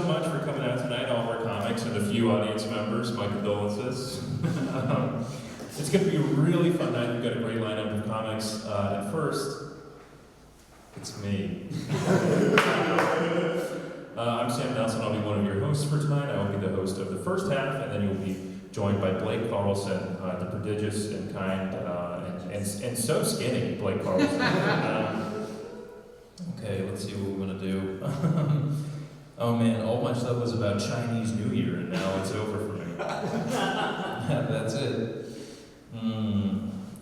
so much for coming out tonight, all of our comics and a few audience members. My condolences. It's going to be a really fun night. We've got a great lineup of comics. At first, it's me. I'm Sam Nelson. I'll be one of your hosts for tonight. I will be the host of the first half, and then you'll be joined by Blake Carlson, the prodigious and kind and so skinny Blake Carlson. Okay, let's see what we're going to do. Oh man, all my stuff was about Chinese New Year, and now it's over for me. That's it.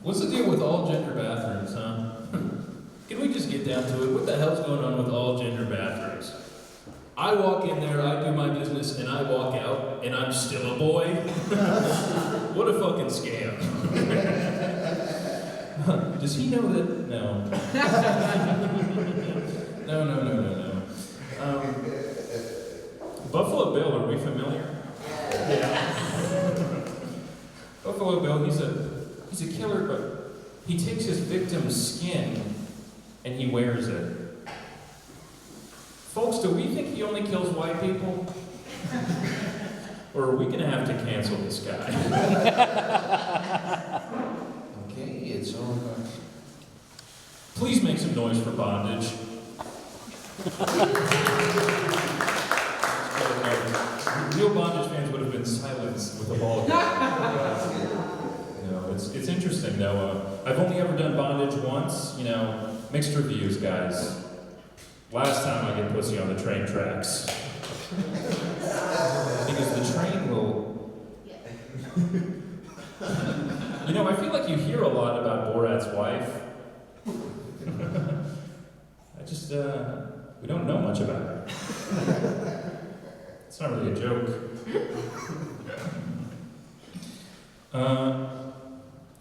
What's the deal with all gender bathrooms, huh? Can we just get down to it? What the hell's going on with all gender bathrooms? I walk in there, I do my business, and I walk out, and I'm still a boy? What a fucking scam. Does he know that? No. No. Buffalo Bill, are we familiar? Yeah. Buffalo Bill, he's a killer, but he takes his victim's skin and he wears it. Folks, do we think he only kills white people? Or are we going to have to cancel this guy? Okay, it's all right. Please make some noise for bondage. Real bondage fans would have been silenced with a ball of it's interesting though. I've only ever done bondage once, mixed reviews, guys. Last time I get pussy on the train tracks. Because the train will... I feel like you hear a lot about Borat's wife. We don't know much about her. It's not really a joke.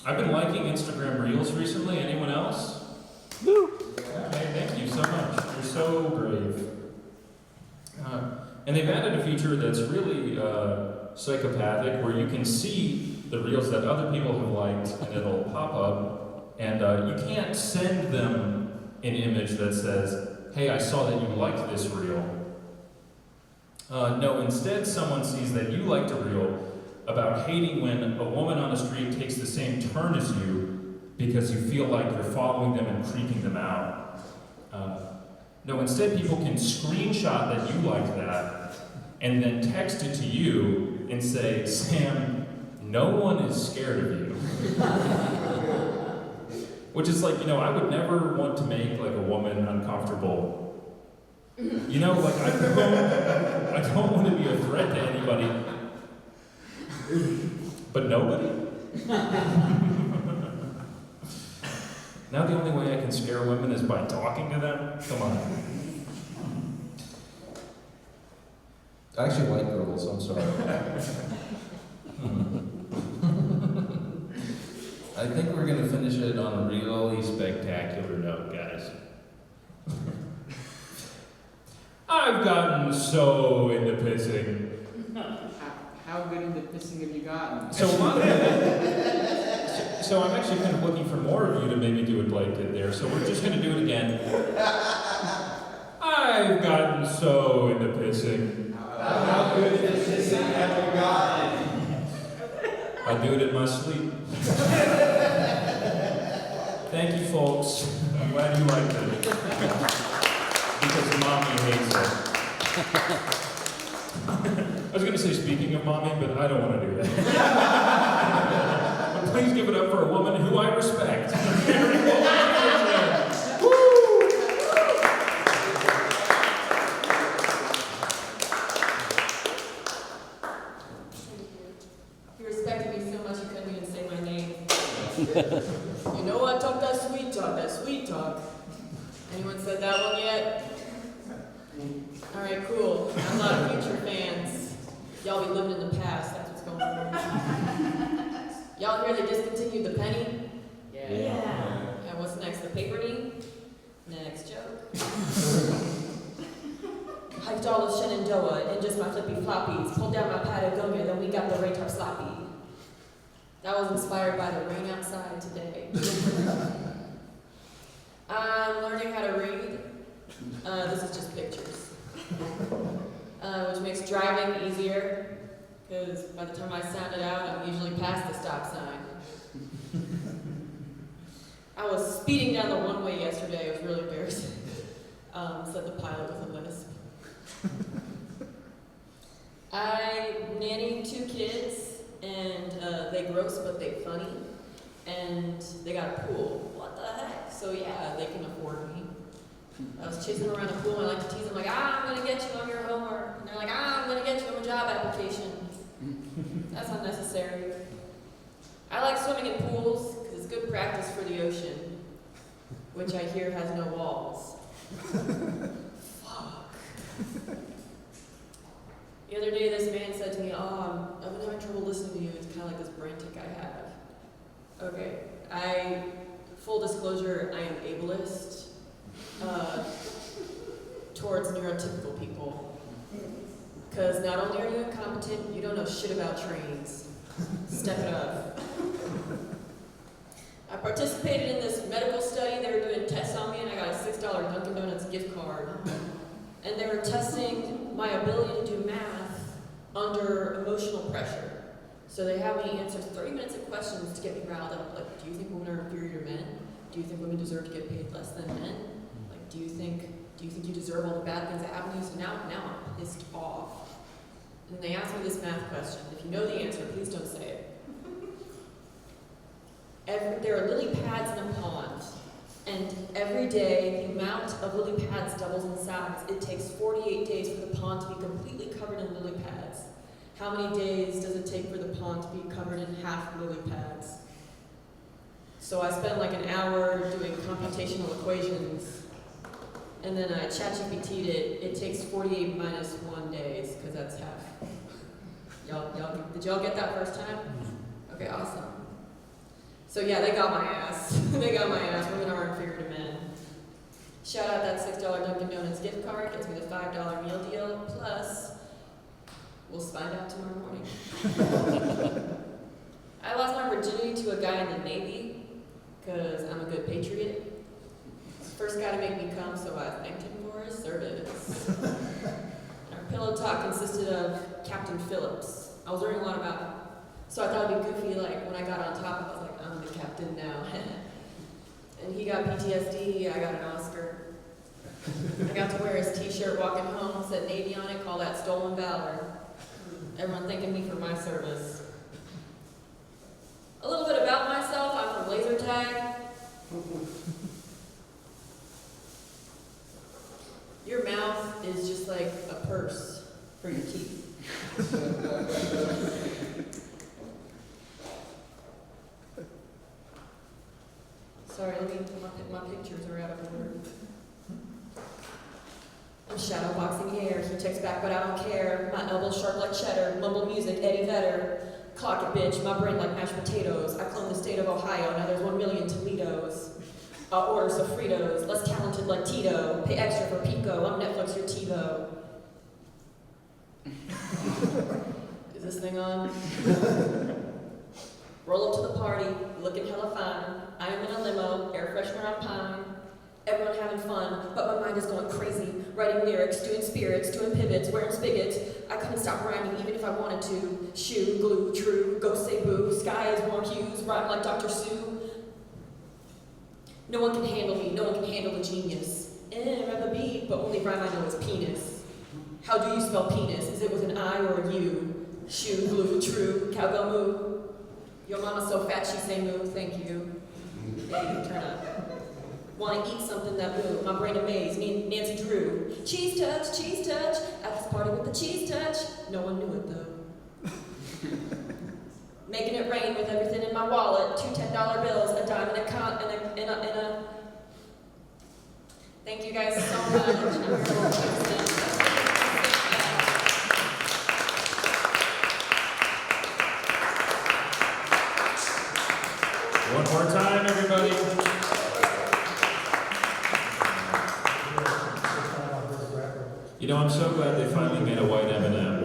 I've been liking Instagram Reels recently. Anyone else? Woo! Okay, thank you so much. You're so brave. And they've added a feature that's really psychopathic, where you can see the reels that other people have liked, and it'll pop up, and you can't send them an image that says, hey, I saw that you liked this reel. No, instead someone sees that you liked a reel about hating when a woman on the street takes the same turn as you because you feel like you're following them and creeping them out. No, instead people can screenshot that you like that and then text it to you and say, Sam, no one is scared of you. Which is like, I would never want to make like a woman uncomfortable. I don't want to be a threat to anybody. But nobody? Now the only way I can scare women is by talking to them? Come on. I actually like girls, I'm sorry. I think we're going to finish it on a really spectacular note, guys. I've gotten so into pissing. How good into pissing have you gotten? So I'm actually kind of looking for more of you to maybe do what Blake did there. So we're just going to do it again. I've gotten so into pissing. How good into pissing have you gotten? I do it in my sleep. Thank you, folks. I'm glad you liked it. Because mommy hates it. I was going to say speaking of mommy, but I don't want to do that. But please give it up for a woman who I respect. Woo! You respected me so much you couldn't even say my name. I talk that sweet talk. Anyone said that one yet? Alright, cool. Got a lot of future fans. Y'all be living in the past, that's what's going on. Y'all hear they discontinued the penny? Yeah. And what's next, the paper-knee? Next joke. Hiked all of Shenandoah in just my flippy floppies. Pulled down my Patagonia, then we got the radar sloppy. That was inspired by the rain outside today. I'm learning how to read. This is just pictures. which makes driving easier, because by the time I sound it out, I'm usually past the stop sign. I was speeding down the one-way yesterday. It was really embarrassing. Said the pilot with a lisp. I nannied 2 kids, and they gross but they funny, and they got a pool. What the heck? So yeah, they can afford me. I was chasing them around the pool, and I like to tease them like, I'm gonna get you on your homework. And they're like, I'm gonna get you on a job application. That's unnecessary. I like swimming in pools, because it's good practice for the ocean, which I hear has no walls. Fuck. The other day, this man said to me, I've been having trouble listening to you. It's kind of like this brain tick I have. Okay, full disclosure, I am ableist towards neurotypical people. Because not only are you incompetent, you don't know shit about trains. Step it up. I participated in this medical study. They were doing tests on me, and I got a $6 Dunkin' Donuts gift card. And they were testing my ability to do math under emotional pressure. So they have me answer 30 minutes of questions to get me riled up. Like, do you think women are inferior to men? Do you think women deserve to get paid less than men? Like, do you think you deserve all the bad things that happen to you? So now I'm pissed off. And then they asked me this math question. If you know the answer, please don't say it. There are lily pads in a pond, and every day the amount of lily pads doubles in size. It takes 48 days for the pond to be completely covered in lily pads. How many days does it take for the pond to be covered in half lily pads? So I spent like an hour doing computational equations, and then I ChatGPT'd it. It takes 48 minus 1 days, because that's half. Did y'all get that first time? Okay, awesome. So yeah, they got my ass. They got my ass. Women are inferior to men. Shout out that $6 Dunkin' Donuts gift card. Gets me the $5 meal deal. Plus, we'll find out tomorrow morning. I lost my virginity to a guy in the Navy because I'm a good patriot. First guy to make me come, so I thanked him for his service. Our pillow talk consisted of Captain Phillips. I was learning a lot about him. So I thought it'd be goofy, like, when I got on top, I was like, I'm the captain now. And he got PTSD, I got an Oscar. I got to wear his t-shirt walking home, said Navy on it, call that stolen valor. Everyone thanking me for my service. A little bit about myself, I'm from laser tag. Your mouth is just like a purse for your teeth. Sorry, my pictures are out of order. I'm shadowboxing hair, he texts back but I don't care. My elbows sharp like cheddar, mumble music, Eddie Vedder. Clock it, bitch, my brain like mashed potatoes. I clone the state of Ohio, now there's 1 million Toledos. I'll order Sofritos, less talented like Tito. Pay extra for Pico, I'm Netflix, your TiVo. Is this thing on? Roll up to the party, looking hella fine. I am in a limo, air freshener on pine. Everyone having fun, but my mind is going crazy. Writing lyrics, doing spirits, doing pivots, wearing spigots. I couldn't stop rhyming even if I wanted to. Shoe, glue, true, ghost say boo. Sky is warm hues, rhyme like Dr. Sue. No one can handle me, no one can handle the genius. Rap a beat, but only rhyme I know is penis. How do you spell penis? Is it with an I or a U? Shoe, glue, true, cowbell moo. Your mama's so fat she say moo, thank you. Yeah, you turn up. Want to eat something that moo, my brain amazed, Nancy Drew. Cheese touch, at this party with the cheese touch. No one knew it though. Making it rain with everything in my wallet, 2 $10 bills, a dime and a Thank you guys so much. One more time, everybody. You know, I'm so glad they finally made a white M&M.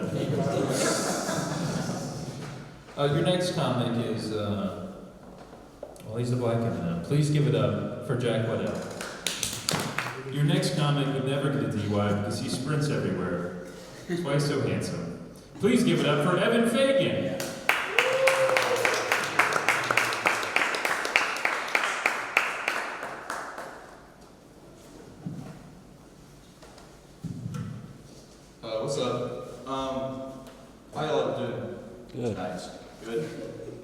Your next comic is, well, he's a black M&M. Please give it up for Jack Waddell. Your next comic would never get a DUI because he sprints everywhere. That's why he's so handsome. Please give it up for Evan Fagen. What's up? How y'all doing? Good. Nice. Good.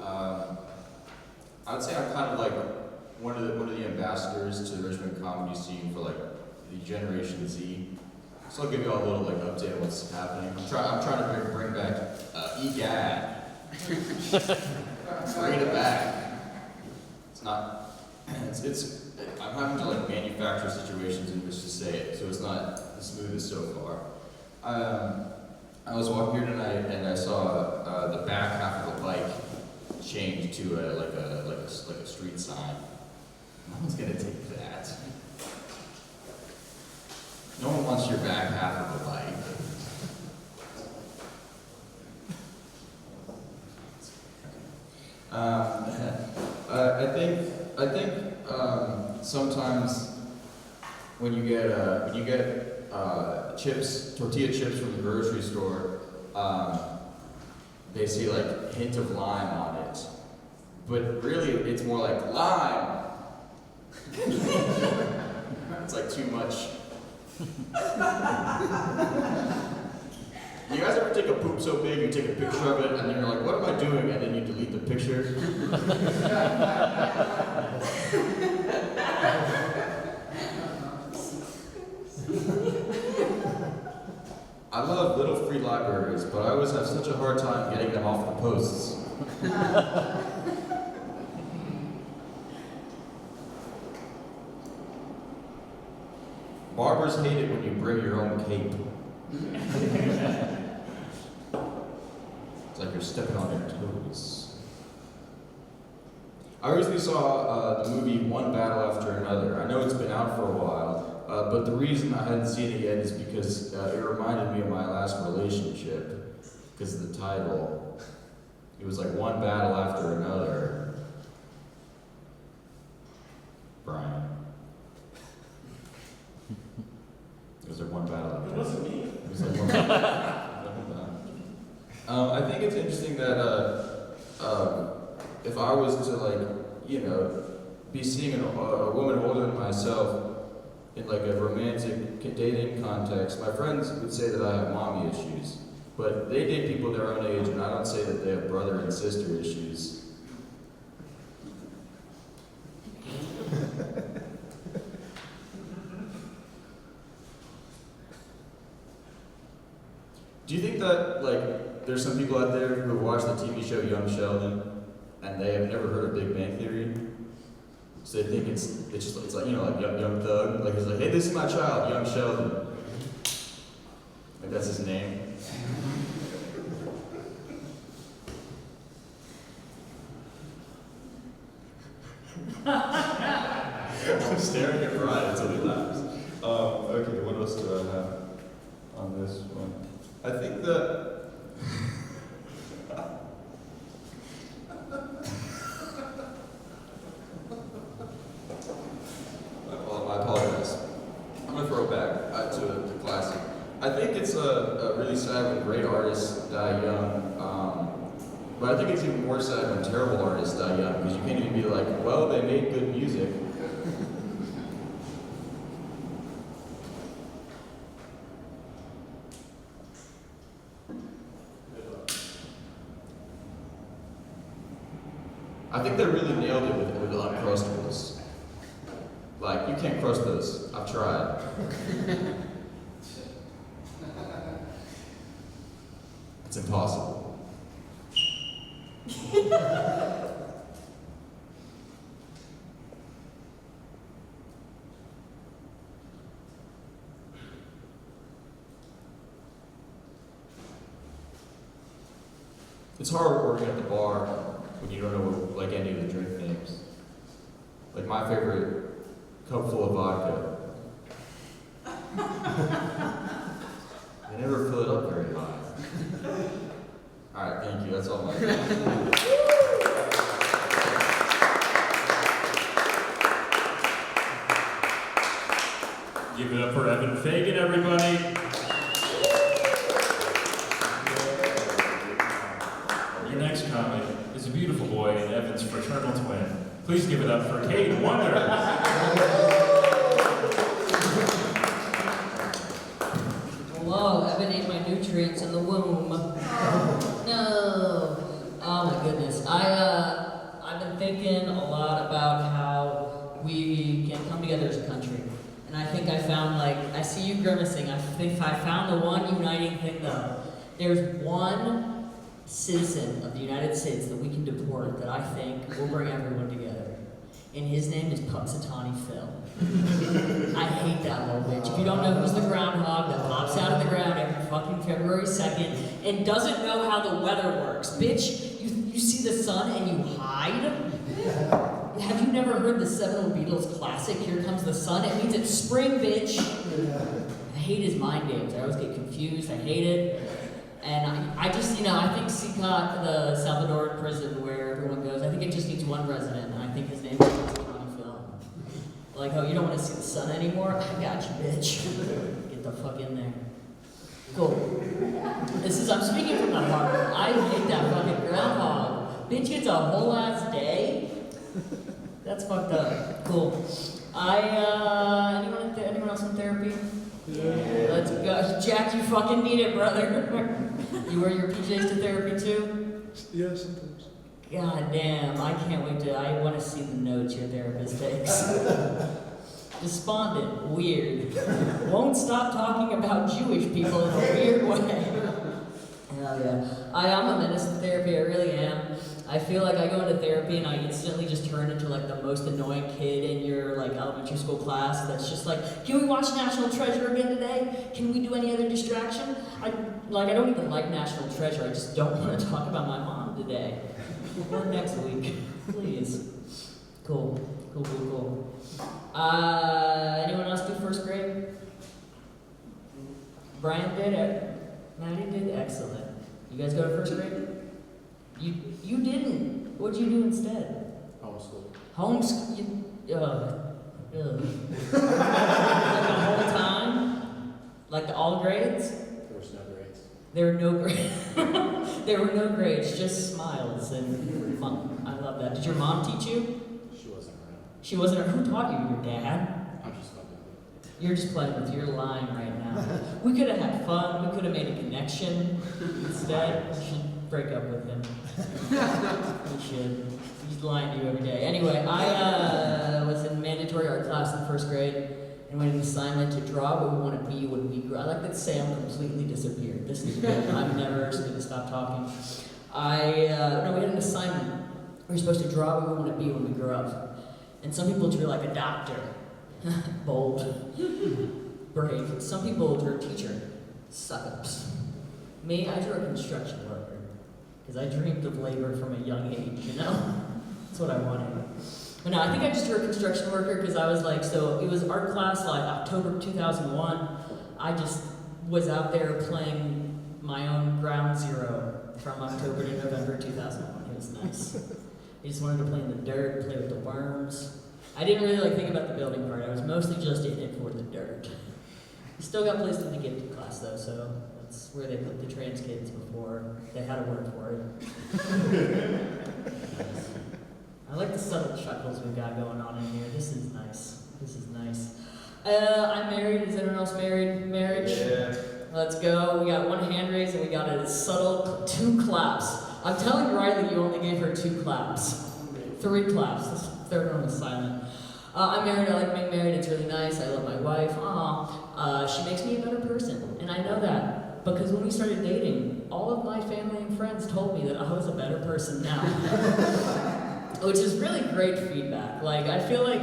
I would say I'm kind of like one of the ambassadors to the Richmond comedy scene for like the Generation Z. So I'll give you all a little like update on what's happening. I'm trying to bring back EGAD. Bring it back. It's not. It's. I'm having to like manufacture situations in which to say it, so it's not the smoothest so far. I was walking here tonight and I saw the back half of the bike change to like a street sign. No one's gonna take that. No one wants your back half of a bike. I think sometimes when you get tortilla chips from the grocery store, they say like hint of lime on it, but really it's more like lime. It's like too much. You guys ever take a poop so big you take a picture of it and then you're like, what am I doing? And then you delete the picture. I love little free libraries, but I always have such a hard time getting them off the posts. Barbers hate it when you bring your own cape. It's like you're stepping on their toes. I recently saw the movie One Battle After Another. I know it's been out for a while, but the reason I hadn't seen it yet is because it reminded me of my last relationship, because of the title. It was like one battle after another. Brian. It was like one battle after another. It wasn't me. It was like one battle. I think it's interesting that if I was to like, you know, be seeing a woman older than myself in like a romantic dating context, my friends would say that I have mommy issues. But they date people their own age, and I don't say that they have brother and sister issues. Do you think that, like, there's some people out there who watch the TV show Young Sheldon, and they have never heard of Big Bang Theory? So they think it's like, you know, like young Thug. Like, he's like, hey, this is my child, Young Sheldon. Like, that's his name. I'm staring at Brian until he laughs. Okay, what else do I have on this one? I think that I apologize. I'm gonna throw it back to the classic. I think it's really sad when great artists die young, but I think it's even more sad when terrible artists die young, because you can't even be like, well, they made good music. I think they really nailed it with Uncrustables. Like, you can't crust those. I've tried. It's impossible. It's hard working at the bar when you don't know like any of the drink names. Like my favorite, cup full of vodka. They never fill it up very high. Alright, thank you, that's all my Give it up for Evan Fagen, everybody. Please give it up for Kade Wonders. Whoa, I've been eating my nutrients in the womb. No. Oh my goodness. I've been thinking a lot about how we can come together as a country. And I think I found, I see you grimacing. I think I found the one uniting thing though. There's one citizen of the United States that we can deport that I think will bring everyone together. And his name is Punxsutawney Phil. I hate that little bitch. If you don't know who's the groundhog that pops out of the ground every fucking February 2nd and doesn't know how the weather works. Bitch, you see the sun and you hide? Have you never heard the seminal Beatles classic, Here Comes the Sun? It means it's spring, bitch. I hate his mind games. I always get confused. I hate it. And I just, I think Sikat, the Salvadoran prison where everyone goes, I think it just needs one resident, and I think his name is Punxsutawney Phil. Like, oh, you don't want to see the sun anymore? I got you, bitch. Get the fuck in there. Cool. I'm speaking from the heart. I hate that fucking groundhog. Bitch gets a whole ass day? That's fucked up. Cool. Anyone else in therapy? Yeah. Let's go. Jack, you fucking need it, brother. You wear your PJs to therapy too? Yeah, sometimes. God damn, I can't wait I want to see the notes your therapist takes. Despondent, weird. Won't stop talking about Jewish people in a weird way. Hell yeah. I am a menace in therapy, I really am. I feel like I go into therapy and I instantly just turn into the most annoying kid in your elementary school class that's just like, can we watch National Treasure again today? Can we do any other distraction? I don't even like National Treasure, I just don't want to talk about my mom today. Or next week, please. Cool. Anyone else do first grade? Brian did it. Maddi did excellent. You guys go to first grade? You didn't. What'd you do instead? Homeschool. Homeschool? Like the whole time? Like all grades? There was no grades. There were no grades. There were no grades, just smiles and fun. I love that. Did your mom teach you? She wasn't around. She wasn't. Who taught you? Your dad? I'm just fucking. You're just playing with your line right now. We could have had fun. We could have made a connection. Instead, you should break up with him. You should. He's lying to you every day. Anyway, I was in mandatory art class in first grade, and we had an assignment to draw what we want to be when we grow. I like that Sam completely disappeared. This is good. I'm never going to stop talking. We had an assignment. We were supposed to draw what we want to be when we grow up. And some people drew like a doctor. Bold. Brave. Some people drew a teacher. Suck-ups. Me, I drew a construction worker. Because I dreamed of labor from a young age, That's what I wanted. But no, I think I just drew a construction worker because I was so it was art class October 2001. I just was out there playing my own Ground Zero from October to November 2001. It was nice. I just wanted to play in the dirt, play with the worms. I didn't really think about the building part. I was mostly just in it for the dirt. We still got placed in the gifted class though, so that's where they put the trans kids before they had to work for it. I like the subtle chuckles we've got going on in here. This is nice. I'm married. Is anyone else married? Marriage? Yeah. Let's go. We got one hand raised and we got a subtle 2 claps. I'm telling Riley you only gave her 2 claps. 3 claps. This third one was silent. I'm married. I like being married. It's really nice. I love my wife. She makes me a better person. And I know that because when we started dating, all of my family and friends told me that I was a better person now. Which is really great feedback. I feel like,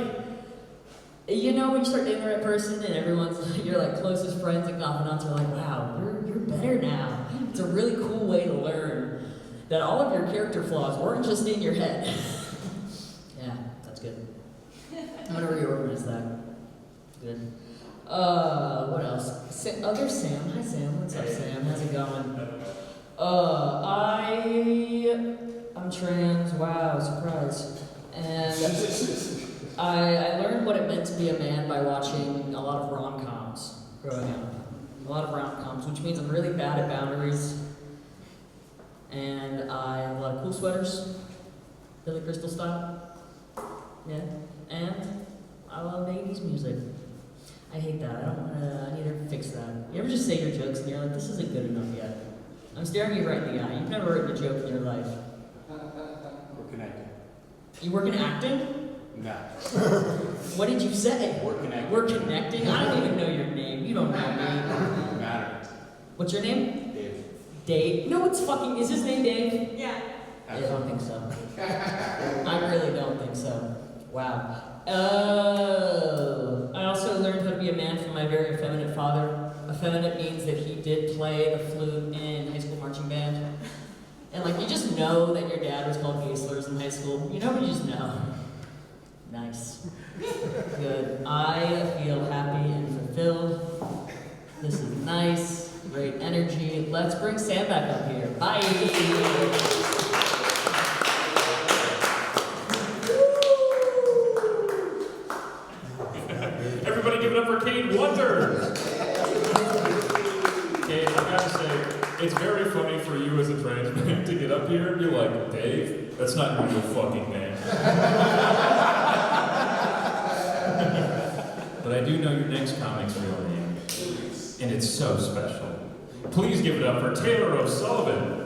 when you start dating the right person and everyone's, your closest friends and confidants are like, wow, you're better now. It's a really cool way to learn that all of your character flaws weren't just in your head. Yeah, that's good. I'm gonna reorganize that. Good. What else? Other Sam. Hi Sam. What's up, Sam? How's it going? I'm trans. Wow, surprise. And I learned what it meant to be a man by watching a lot of rom-coms growing up. A lot of rom-coms, which means I'm really bad at boundaries. And I have a lot of cool sweaters, Billy Crystal style. Yeah, and I love 80s music. I hate that. I need to fix that. You ever just say your jokes and you're like, this isn't good enough yet? I'm staring you right in the eye. You've never written a joke in your life. We're connected. You work in acting? No. What did you say? We're connected. We're connecting? I don't even know your name. You don't know me. Matter. What's your name? Dave. Dave? No, it's fucking, is his name Dave? Yeah. I don't think so. I really don't think so. Wow. Oh. I also learned how to be a man from my very effeminate father. Effeminate means that he did play the flute in high school marching band. And like, you just know that your dad was called gay slurs in high school. You know, you just know. Nice. Good. I feel happy and fulfilled. This is nice. Great energy. Let's bring Sam back up here. Bye. Everybody give it up for Kade Wonders! Kade, I gotta say, it's very funny for you as a trans man to get up here and be like, Dave, that's not your real fucking name. But I do know your next comic's real name, and it's so special. Please give it up for Taylor O'Sullivan.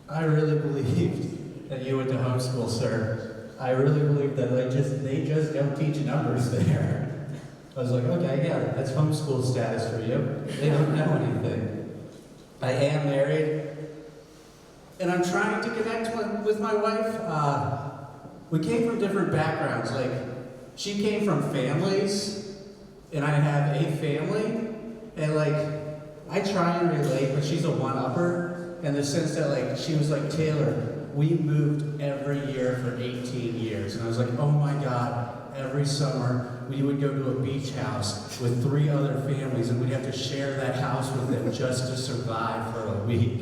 I really believed that you went to homeschool, sir. I really believed that they just don't teach numbers there. I was like, okay, yeah, that's homeschool status for you. They don't know anything. I am married, and I'm trying to connect with my wife. We came from different backgrounds. Like, she came from families, and I have a family, and like, I try and relate, but she's a one-upper. In the sense that, like, she was like, Taylor, we moved every year for 18 years. And I was like, oh my God, every summer we would go to a beach house with 3 other families and we'd have to share that house with them just to survive for a week.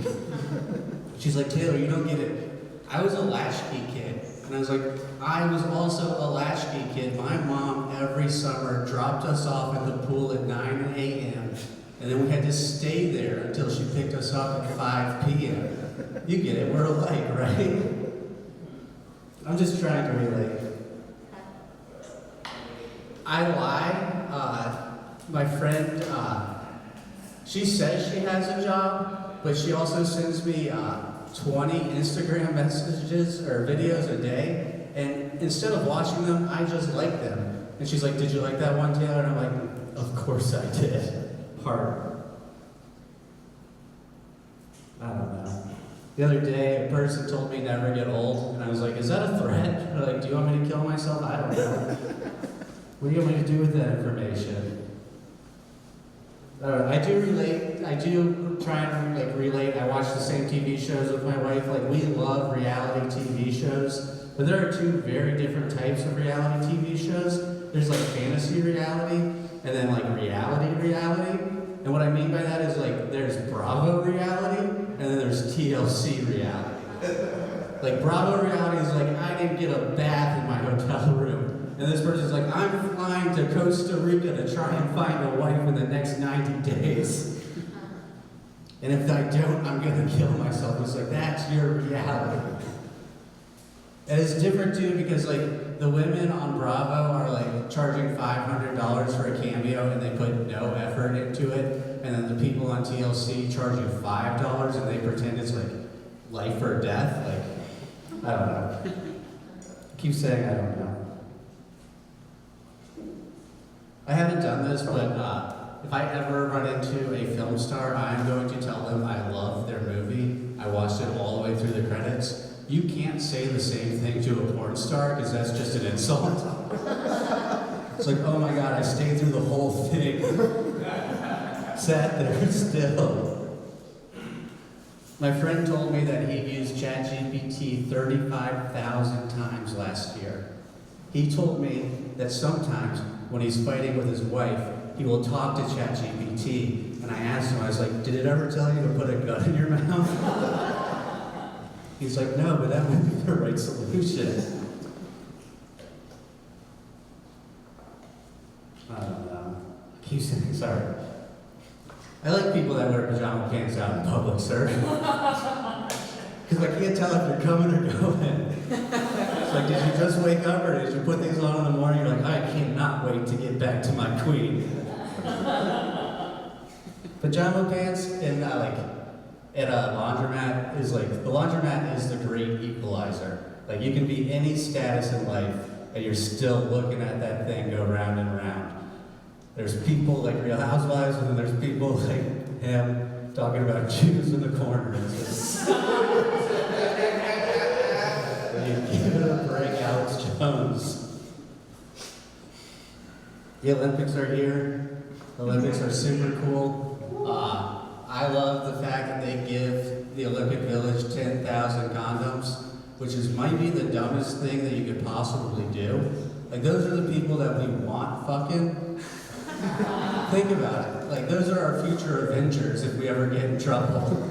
She's like, Taylor, you don't get it. I was a latchkey kid. And I was like, I was also a latchkey kid. My mom every summer dropped us off at the pool at 9 a.m. And then we had to stay there until she picked us up at 5 p.m. You get it, we're alike, right? I'm just trying to relate. I lie. My friend, she says she has a job, but she also sends me 20 Instagram messages or videos a day. And instead of watching them, I just like them. And she's like, did you like that one, Taylor? And I'm like, of course I did. Heart. I don't know. The other day, a person told me never get old, and I was like, is that a threat? Or like, do you want me to kill myself? I don't know. What do you want me to do with that information? I do relate. I do try and like relate. I watch the same TV shows with my wife. Like, we love reality TV shows, but there are 2 very different types of reality TV shows. There's like fantasy reality, and then like reality. And what I mean by that is like there's Bravo reality, and then there's TLC reality. Like Bravo reality is like, I didn't get a bath in my hotel room. And this person's like, I'm flying to Costa Rica to try and find a wife in the next 90 days. And if I don't, I'm gonna kill myself. It's like, that's your reality. And it's different too because like the women on Bravo are like charging $500 for a cameo and they put no effort into it. And then the people on TLC charge you $5 and they pretend it's like life or death. Like, I don't know. I keep saying I don't know. I haven't done this, but if I ever run into a film star, I am going to tell them I love their movie. I watched it all the way through the credits. You can't say the same thing to a porn star because that's just an insult. It's like, oh my God, I stayed through the whole thing. Sat there still. My friend told me that he used ChatGPT 35,000 times last year. He told me that sometimes when he's fighting with his wife, he will talk to ChatGPT. And I asked him, I was like, did it ever tell you to put a gun in your mouth? He's like, no, but that would be the right solution. I don't know. I keep saying sorry. I like people that wear pajama pants out in public, sir. Because I can't tell if you're coming or going. It's like, did you just wake up or did you put these on in the morning? You're like, I cannot wait to get back to my queen. Pajama pants and at a laundromat is like, the laundromat is the great equalizer. Like, you can be any status in life and you're still looking at that thing go round and round. There's people like Real Housewives, and then there's people like him talking about Jews in the corner. It's just... you give it a break, Alex Jones. The Olympics are here. The Olympics are super cool. I love the fact that they give the Olympic Village 10,000 condoms, which might be the dumbest thing that you could possibly do. Like, those are the people that we want fucking. Think about it. Like, those are our future Avengers if we ever get in trouble.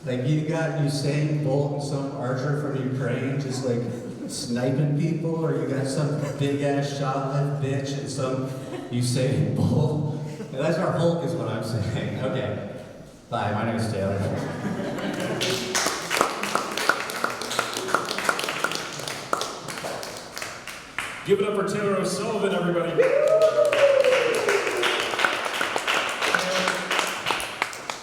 Like, you got Usain Bolt and some archer from Ukraine just like sniping people, or you got some big ass shoplift bitch and some Usain Bolt. And that's our Hulk, is what I'm saying. Okay. Bye. My name is Taylor. Give it up for Taylor O'Sullivan, everybody.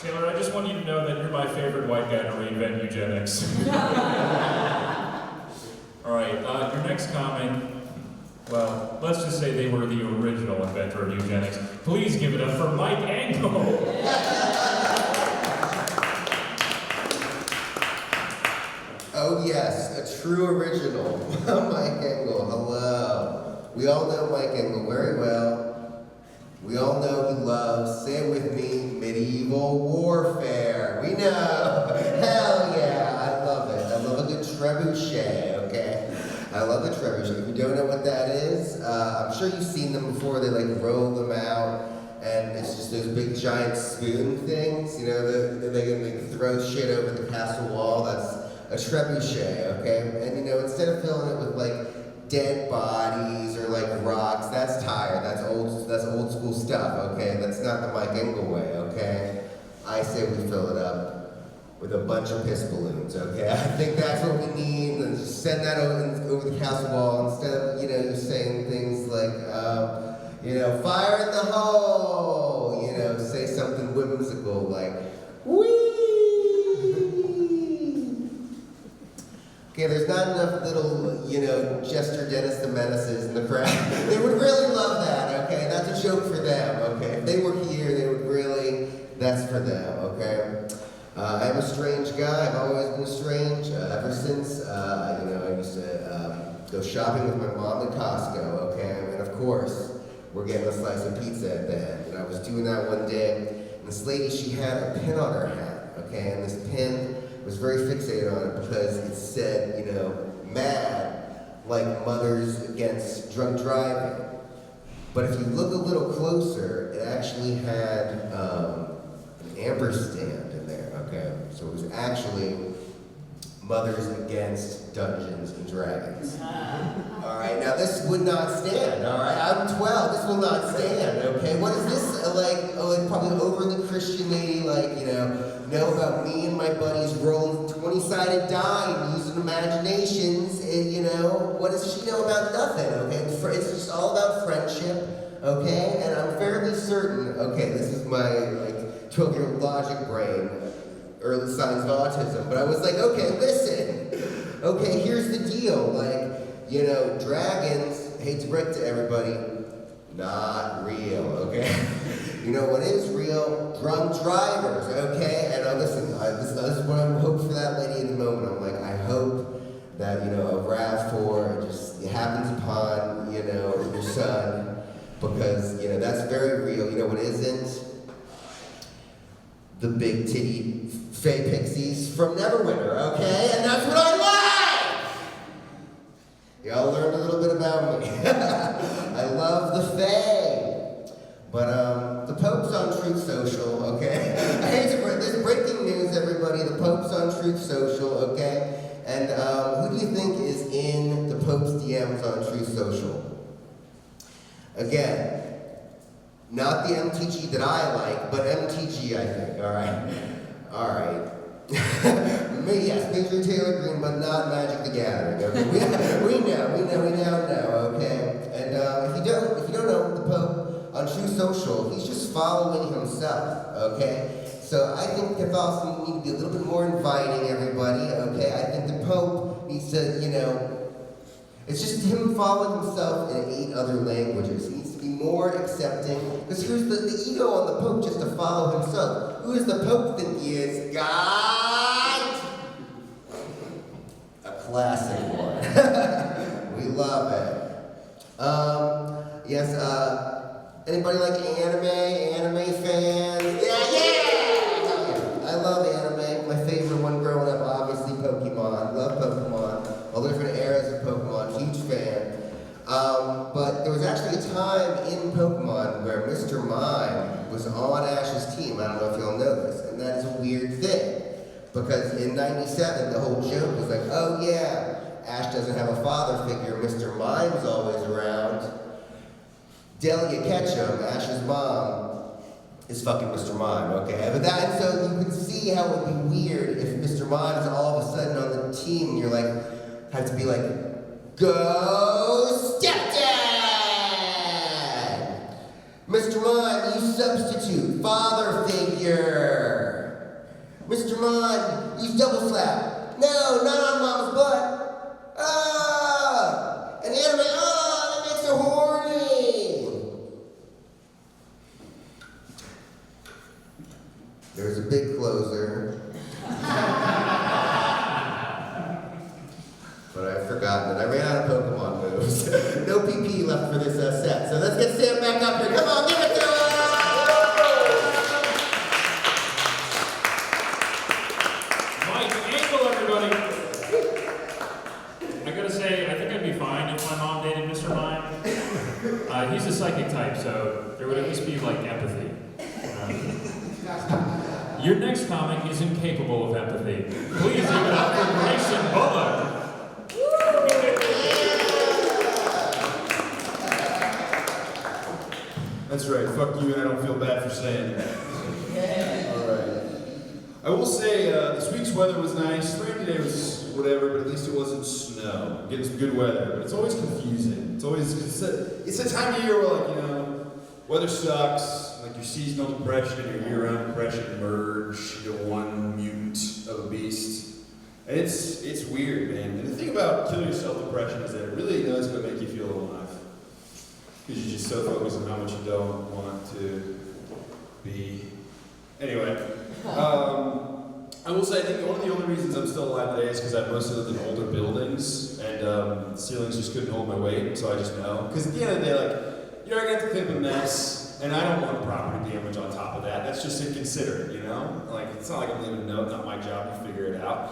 Taylor, I just want you to know that you're my favorite white guy to reinvent eugenics. All right, your next comment, well, let's just say they were the original inventor of eugenics. Please give it up for Mike Engle. Oh yes, a true original. Mike Engle, hello. We all know Mike Engle very well. We all know he loves, say it with me, medieval warfare. We know. Hell yeah, I love it. I love a good trebuchet, okay? I love the trebuchet. If you don't know what that is, I'm sure you've seen them before. They like roll them out, and it's just those big giant spoon things, you know, they can throw shit over the castle wall. That's a trebuchet, okay? And you know, instead of filling it with like dead bodies or like rocks, that's tired. That's old school stuff, okay? That's not the Mike Engle way, okay? I say we fill it up with a bunch of piss balloons, okay? I think that's what we need, and just send that over the castle wall instead of, you know, you saying things like, you know, fire in the hole, you know, say something whimsical like, whee! Okay, there's not enough little, you know, Jester Dennis the Menaces in the crowd. They would really love that, okay? That's a joke for them, okay? If they were here, they would really, that's for them, okay? I'm a strange guy. I've always been strange ever since, you know, I used to go shopping with my mom at Costco, okay? And of course, we're getting a slice of pizza at the end. And I was doing that one day, and this lady, she had a pin on her hat, okay? And this pin was very fixated on it because it said, you know, MAD, like Mothers Against Drunk Driving. But if you look a little closer, it actually had an ampersand in there, okay? So it was actually Mothers Against Dungeons and Dragons. All right, now this would not stand, all right? I'm 12, this will not stand, okay? What is this, like probably overly Christian-y, like, you know about me and my buddies rolling 20-sided die and using imaginations, and, you know, what does she know about nothing, okay? It's just all about friendship, okay? And I'm fairly certain, okay, this is my, like, 12-year-old logic brain, early signs of autism, but I was like, okay, listen, okay, here's the deal, like, you know, dragons, hate to break to everybody, not real, okay? You know what is real? Drunk drivers, okay? And listen, this is what I'm hoping for that lady in the moment. I'm like, I hope that, you know, a RAV4 it happens upon, you know, your son, because, you know, that's very real. You know what isn't? The big titty Fae Pixies from Neverwinter, okay? And that's what I like! Y'all learned a little bit about me. I love the Fae. But the Pope's on Truth Social, okay? I hate to break this breaking news, everybody. The Pope's on Truth Social, okay? And who do you think is in the Pope's DMs on Truth Social? Again, Not the MTG that I like, but MTG, I think, alright? Alright. Yes, Major Taylor Green, but not Magic the Gathering, okay? We now know, okay? And if you don't know, the Pope on True Social, he's just following himself, okay? So I think Catholicism needs to be a little bit more inviting, everybody, okay? I think the Pope needs to, it's just him following himself in 8 other languages. He needs to be more accepting. Because here's the ego on the Pope just to follow himself. Who does the Pope think he is? God! A classic one. We love it. Yes, anybody like anime fans? Yeah! I love anime. My favorite one growing up, obviously, Pokemon. Love Pokemon. All the different eras of Pokemon, huge fan. But there was actually a time in Pokemon where Mr. Mime was on Ash's team. I don't know if y'all know this, and that is a weird thing. Because in '97, the whole joke was like, oh yeah, Ash doesn't have a father figure, Mr. Mime's always around. Delia Ketchum, Ash's mom, is fucking Mr. Mime, okay? But that, so you can see how it would be weird if Mr. Mime is all of a sudden on the team and you're like, have to be like, go stepdad! Mr. Mime, you substitute, father figure. Mr. Mime, use double slap. No, not on mom's butt. Ah! An anime, that makes her horny. There's a big closer. But I've forgotten it. I ran out of Pokemon moves. No PP left for this set. So let's get Sam back up here. Come on, give it to us! Engle, everybody. I gotta say, I think I'd be fine if my mom dated Mr. Mime. He's a psychic type, so there would at least be like empathy. Your next comic is incapable of empathy. Please give it up for Grayson Bullock. That's right, fuck you and I don't feel bad for saying that. Alright. I will say, this week's weather was nice. Rain today was whatever, but at least it wasn't snow. Getting some good weather, but it's always confusing. It's a time of year where, weather sucks, like your seasonal depression and your year-round depression merge into one mutant of a beast. And it's weird, man. And the thing about kill yourself depression is that it really does but make you feel alive. Because you're just so focused on how much you don't want to be. Anyway, I will say I think one of the only reasons I'm still alive today is because I mostly lived in older buildings and the ceilings just couldn't hold my weight, so I just know. Because at the end of the day, I got to clean up a mess, and I don't want property damage on top of that. That's just inconsiderate, it's not like I'm leaving a note, not my job, you figure it out.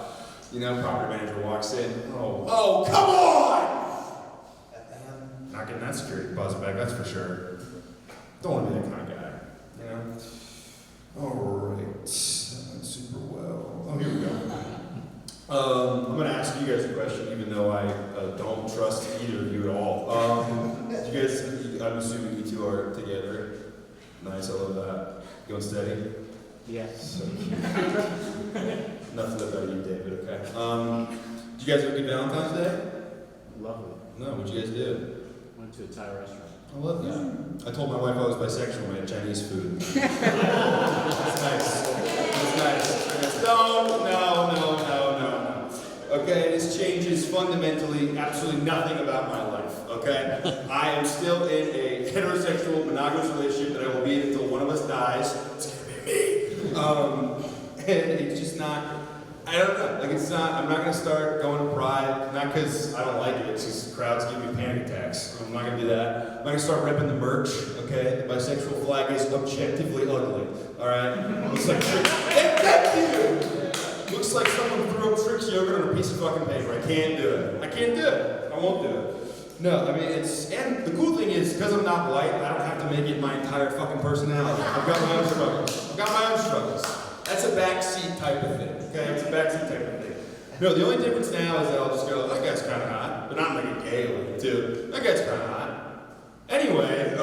Property manager walks in, oh, come on! Not getting that security deposit back, that's for sure. Don't want to be that kind of guy, Alright, that went super well. Oh, here we go. I'm going to ask you guys a question, even though I don't trust either of you at all. You guys, I'm assuming you two are together. Nice, I love that. Going steady? Yes. So, nothing about you, David, okay? Did you guys have a good Valentine's Day? Lovely. No, what'd you guys do? Went to a Thai restaurant. I love that. I told my wife I was bisexual when I had Chinese food. That's nice. That's nice. No. Okay, this changes fundamentally absolutely nothing about my life, okay? I am still in a heterosexual monogamous relationship that I will be in until one of us dies. It's gonna be me. And it's just not, I don't know, I'm not gonna start going to Pride, not because I don't like it, it's just crowds give me panic attacks. I'm not gonna do that. I'm not gonna start ripping the merch, okay? The bisexual flag is objectively ugly, alright? Looks like thank you! Looks like someone threw up Trix yogurt on a piece of fucking paper. I can't do it. I won't do it. No, and the cool thing is, because I'm not white, I don't have to make it my entire fucking personality. I've got my own struggles. That's a backseat type of thing, okay? It's a backseat type of thing. No, the only difference now is that I'll just go, that guy's kind of hot, but not like a gay way, too. That guy's kind of hot. Anyway,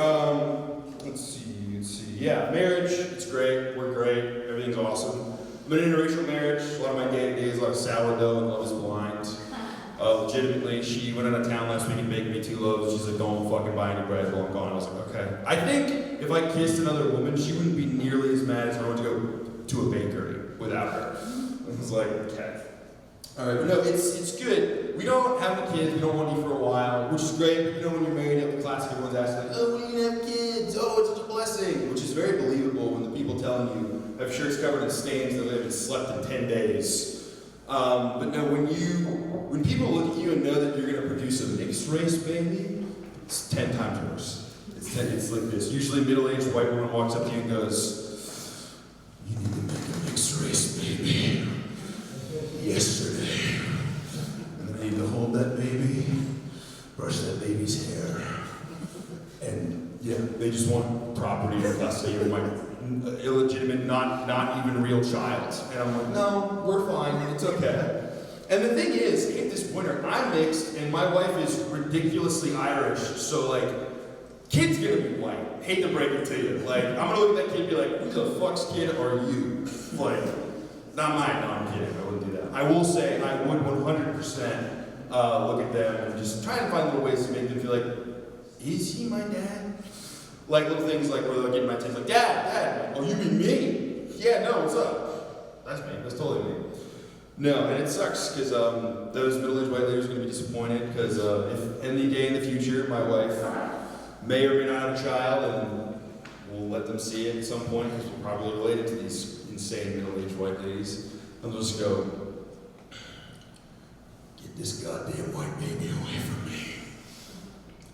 let's see. Yeah, marriage, it's great. We're great. Everything's awesome. I'm in an interracial marriage. A lot of my day-to-day is a lot of sourdough and love is blind. Legitimately, she went out of town last week and baked me 2 loaves. She's like, don't fucking buy any bread while I'm gone. I was like, okay. I think if I kissed another woman, she wouldn't be nearly as mad as if I went to go to a bakery without her. I was like, okay. Alright, but no, it's good. We don't have the kids, we don't want you for a while, which is great, but you know when you're married, you have the classic, everyone's asking like, oh, when are you gonna have kids? Oh, it's such a blessing, which is very believable when the people telling you have shirts covered in stains that they haven't slept in 10 days. But no, when people look at you and know that you're gonna produce a mixed race baby, it's 10 times worse. It's like this. Usually a middle-aged white woman walks up to you and goes, you need to make a mixed race baby. Yesterday. And I need to hold that baby, brush that baby's hair, and yeah, they just want property or custody of my illegitimate, not even real child. And I'm like, no, we're fine, it's okay. And the thing is, I hate this pointer, I'm mixed and my wife is ridiculously Irish, so like, kid's gonna be white. Hate to break it to you. Like, I'm gonna look at that kid and be like, who the fuck's kid are you? Like, not mine, no, I'm kidding, I wouldn't do that. I will say, I would 100% look at them and just try and find little ways to make them feel like, is he my dad? Like little things like where they'll get my attention, like, Dad, oh, you mean me? Yeah, no, what's up? That's me, that's totally me. No, and it sucks, because those middle-aged white ladies are going to be disappointed, because if any day in the future, my wife may or may not have a child, and we'll let them see it at some point, because we're probably related to these insane middle-aged white ladies. I'll just go, get this goddamn white baby away from me.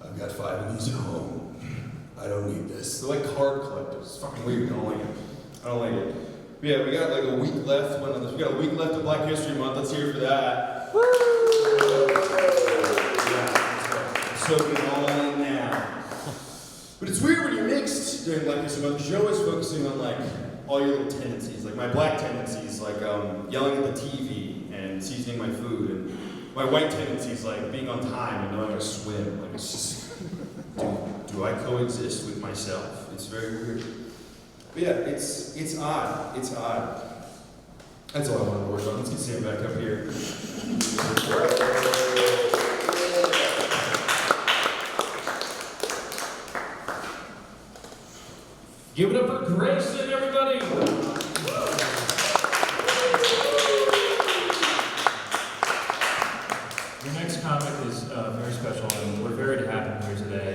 I've got 5 of these at home. I don't need this. They're like card collectors. It's fucking weird. I don't like it. I don't like it. But yeah, we got like a week left. We got a week left of Black History Month. Let's hear it for that. Woo! Yeah, soaking it all in now. But it's weird when you're mixed during Black History Month because you're always focusing on like all your little tendencies, like my black tendencies, like yelling at the TV and seasoning my food, and my white tendencies, like being on time and knowing how to swim. Like it's just, do I coexist with myself? It's very weird. But yeah, it's odd. It's odd. That's all I want to work on. Let's get Sam back up here. Give it up for Grayson, everybody! The next comic is very special, and we're very happy to have him here today.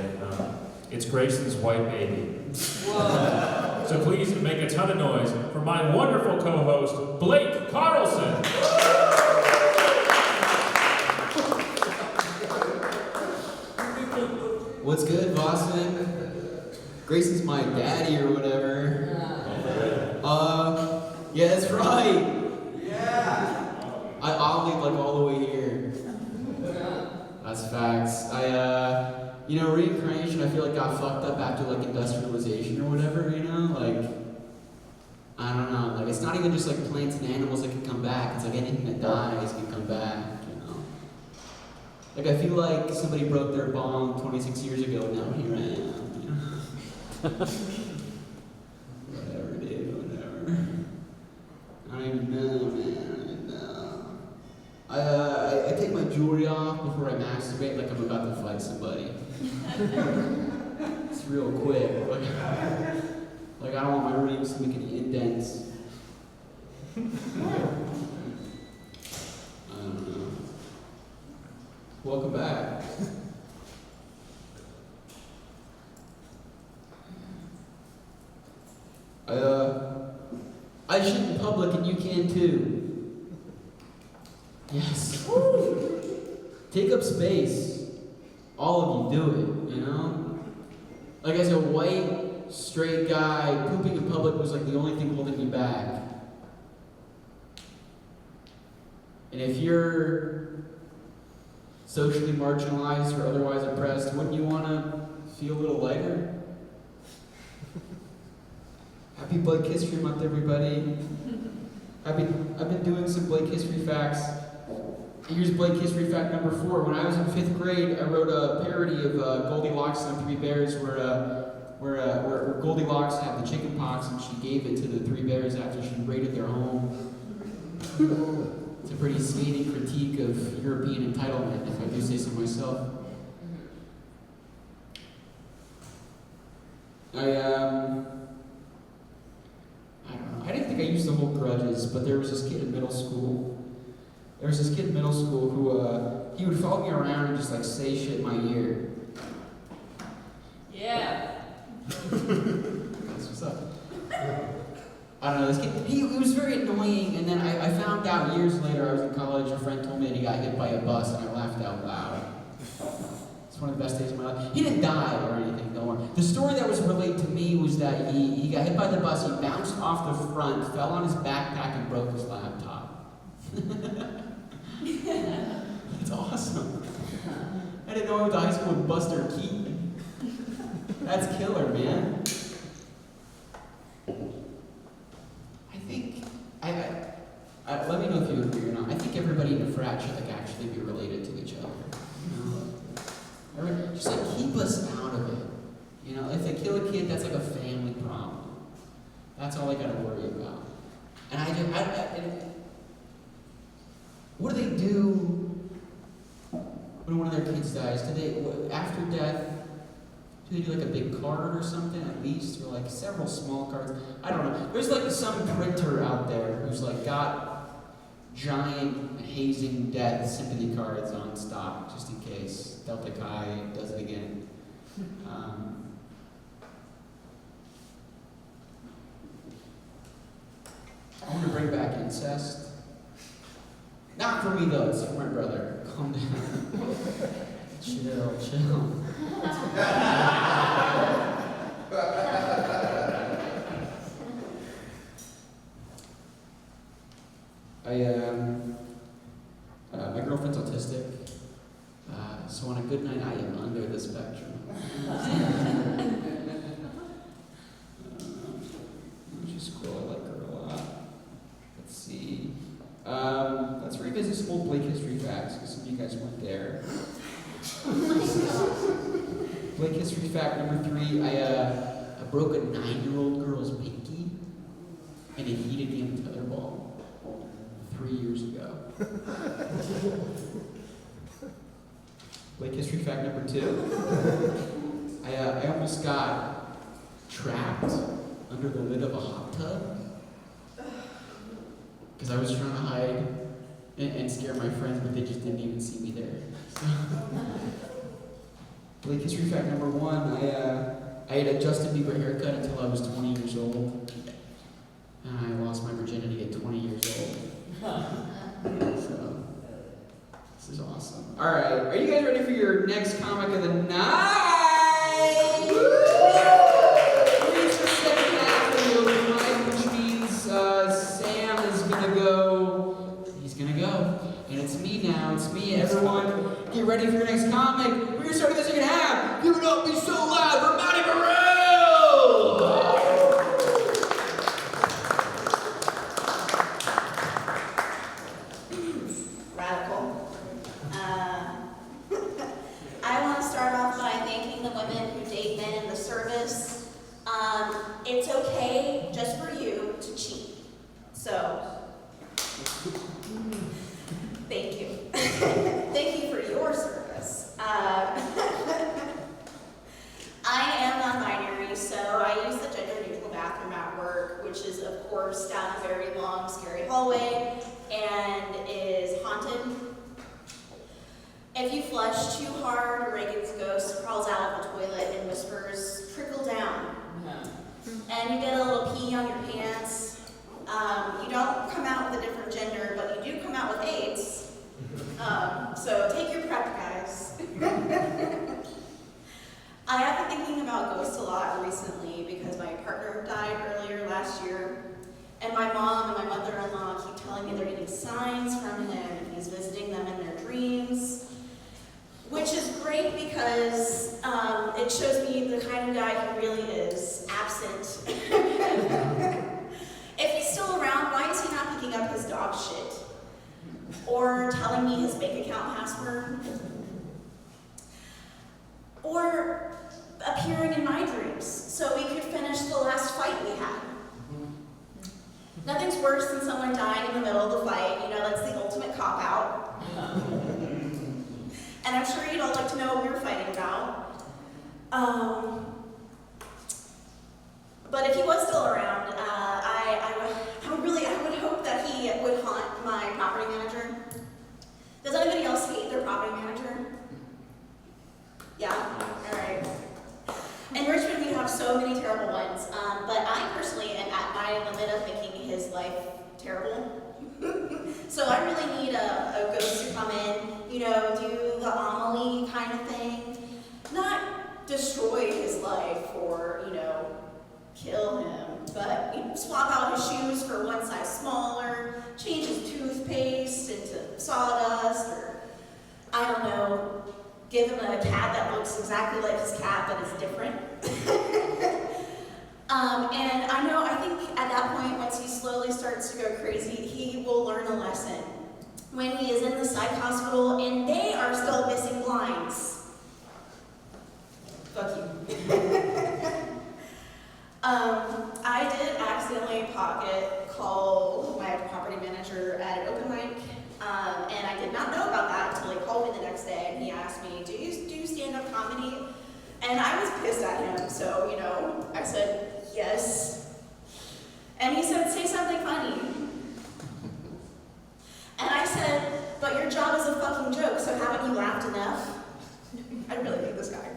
It's Grayson's white baby. Whoa. So please make a ton of noise for my wonderful co-host, Blake Carlson. What's good, Boston? Grayson's my daddy or whatever. Yeah, that's right. Yeah. I'll leave like all the way here. That's facts. Reincarnation I feel like got fucked up after like industrialization or whatever, you know? Like, I don't know. Like, it's not even just like plants and animals that can come back. It's like anything that dies can come back, you know? Like, I feel like somebody broke their bong 26 years ago and now here I am. Whatever, dude, whatever. I don't even know, man. I take my jewelry off before I masturbate like I'm about to fight somebody. It's real quick. Like I don't want my rings to make any indents. I don't know. Welcome back. I shit in public and you can too. Yes. Take up space. All of you do it, you know? Like as a white, straight guy, pooping in public was like the only thing holding you back. And if you're socially marginalized or otherwise oppressed, wouldn't you want to feel a little lighter? Happy Blake History Month, everybody. I've been doing some Blake History facts. Here's Blake History fact number 4. When I was in 5th grade, I wrote a parody of Goldilocks and the 3 Bears where where Goldilocks had the chicken pox and she gave it to the three bears after she raided their home. It's a pretty scathing critique of European entitlement, if I do say so myself. I don't know. I didn't think I used to hold grudges, but there was this kid in middle school. Who he would follow me around and just like say shit in my ear. Yeah. That's what's up. I don't know, this kid, he was very annoying, and then I found out years later, I was in college, a friend told me that he got hit by a bus, and I laughed out loud. It's one of the best days of my life. He didn't die or anything, don't worry. The story that was relayed to me was that he got hit by the bus, he bounced off the front, fell on his backpack, and broke his laptop. That's awesome. I didn't know I went to high school with Buster Keaton. That's killer, man. I think, let me know if you agree or not. I think everybody in a frat should like actually be related to each other. You know? Just like keep us out of it. You know, if they kill a kid, that's like a family problem. That's all I gotta worry about. And what do they do when one of their kids dies? Do they, after death, do they do like a big card or something at least? Or like several small cards? I don't know. There's like some printer out there who's like got giant hazing death sympathy cards on stock just in case Delta Chi does it again. I want to bring back incest. Not for me though, it's for my brother. Calm down. Chill. My girlfriend's autistic, so on a good night I am under the spectrum. She's cool, I like her a lot. Let's see. Let's revisit some old Blake history facts, because some of you guys weren't there. Blake history fact number 3, I broke a 9-year-old girl's pinky in a heated game of tetherball 3 years ago. Blake history fact number 2, I almost got trapped under the lid of a hot tub because I was trying to hide and scare my friends, but they just didn't even see me there. So, Blake history fact number 1, I had a Justin Bieber haircut until I was 20 years old, and I lost my virginity at 20 years old. So, this is awesome. All right, are you guys ready for your next comic of the night? Here's the second half of the open mic, which means Sam is gonna go. He's gonna go, and it's me now. It's me. Everyone, get ready for your next comic. We're gonna start with the second half. Give it up, be so loud for Maddi Baril. I want to start off by thanking the women who date men in the service. It's okay, just for you, to cheat. So, thank you. Thank you for your service. I am non-binary, so I use the gender-neutral bathroom at work, which is, of course, down a very long, scary hallway, and is haunted. If you flush too hard, Reagan's ghost crawls out of the toilet and whispers, "Trickle down." And you get a little pee on your pants. You don't come out with a different gender, but you do come out with AIDS. So take your prep, guys. I have been thinking about ghosts a lot recently because my partner died earlier last year, and my mom and my mother-in-law keep telling me they're getting signs from him and he's visiting them in their dreams, which is great because it shows me the kind of guy he really is, absent. If he's still around, why is he not picking up his dog shit? Or telling me his bank account password? Or appearing in my dreams. so we could finish the last fight we had. Nothing's worse than someone dying in the middle of the fight. You know, that's the ultimate cop-out. And I'm sure you'd all like to know what we were fighting about. But if he was still around, I would hope that he would haunt my property manager. Does anybody else hate their property manager? Yeah? All right. In Richmond, we have so many terrible ones, but I personally am at my limit of making his life terrible. So I really need a ghost to come in, you know, do the Amelie kind of thing. Not destroy his life or, you know, kill him, but you know, swap out his shoes for one size smaller, change his toothpaste into sawdust, or, I don't know, give him a cat that looks exactly like his cat but is different. And I think at that point, once he slowly starts to go crazy, he will learn a lesson. When he is in the psych hospital and they are still missing blinds. Fuck you. I did accidentally pocket call my property manager at an open mic, and I did not know about that until he called me the next day and he asked me, do you do stand-up comedy? And I was pissed at him, so, you know, I said, yes. And he said, say something funny. And I said, but your job is a fucking joke, so haven't you laughed enough? I really hate this guy.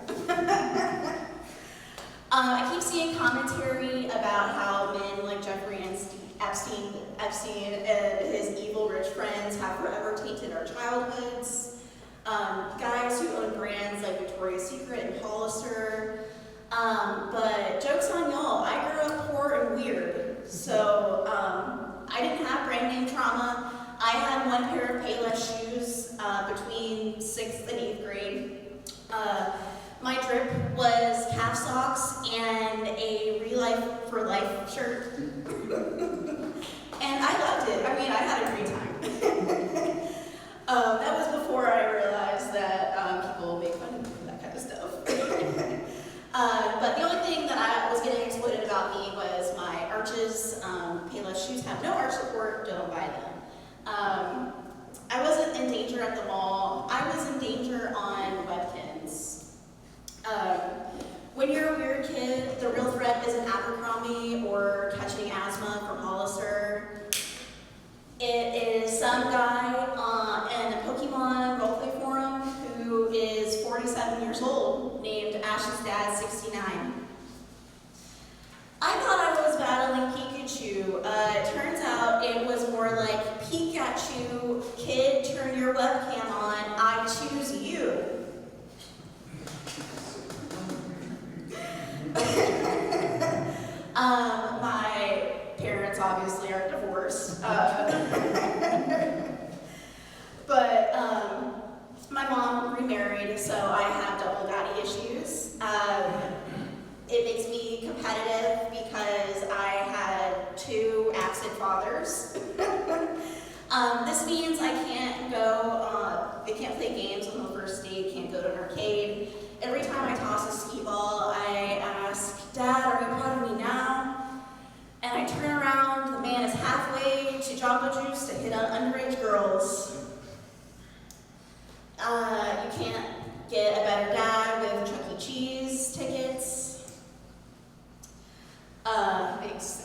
I keep seeing commentary about how men like Jeffrey Epstein and his evil rich friends have forever tainted our childhoods. Guys who own brands like Victoria's Secret and Hollister. But joke's on y'all, I grew up poor and weird. So I didn't have brand name trauma. I had one pair of Payless shoes between 6th and 8th grade. My drip was calf socks and a Relife for Life shirt. And I loved it. I mean, I had a great time. That was before I realized that people make fun of me for that kind of stuff. But the only thing that was getting exploited about me was my arches. Payless shoes have no arch support, don't buy them. I wasn't in danger at the mall. I was in danger on Webkins. When you're a weird kid, the real threat isn't Abercrombie or catching asthma from Hollister. It is some guy in a Pokemon roleplay forum who is 47 years old, named Ash's dad 69. I thought I was battling Pikachu. It turns out it was more like Pikachu, kid, turn your webcam on, I choose you. My parents obviously are divorced. But my mom remarried, so I have double daddy issues. It makes me competitive because I had 2 absent fathers. This means I can't can't play games on the first date, can't go to an arcade. Every time I toss a skee ball, I ask, Dad, are you proud of me now? And I turn around, the man is halfway to Jamba Juice to hit on underage girls. You can't get a better dad with Chuck E. Cheese tickets. Thanks.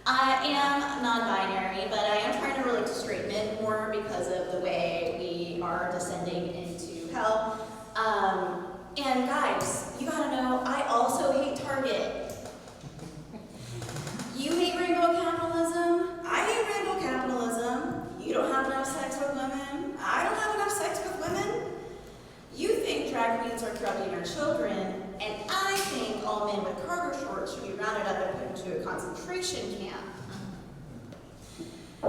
I am non-binary, but I am trying to relate to straight men more because of the way we are descending into hell. And guys, you gotta know, I also hate Target. You hate rainbow capitalism, I hate rainbow capitalism. You don't have enough sex with women, I don't have enough sex with women. You think drag queens are corrupting our children, and I think all men with cargo shorts should be rounded up and put into a concentration camp.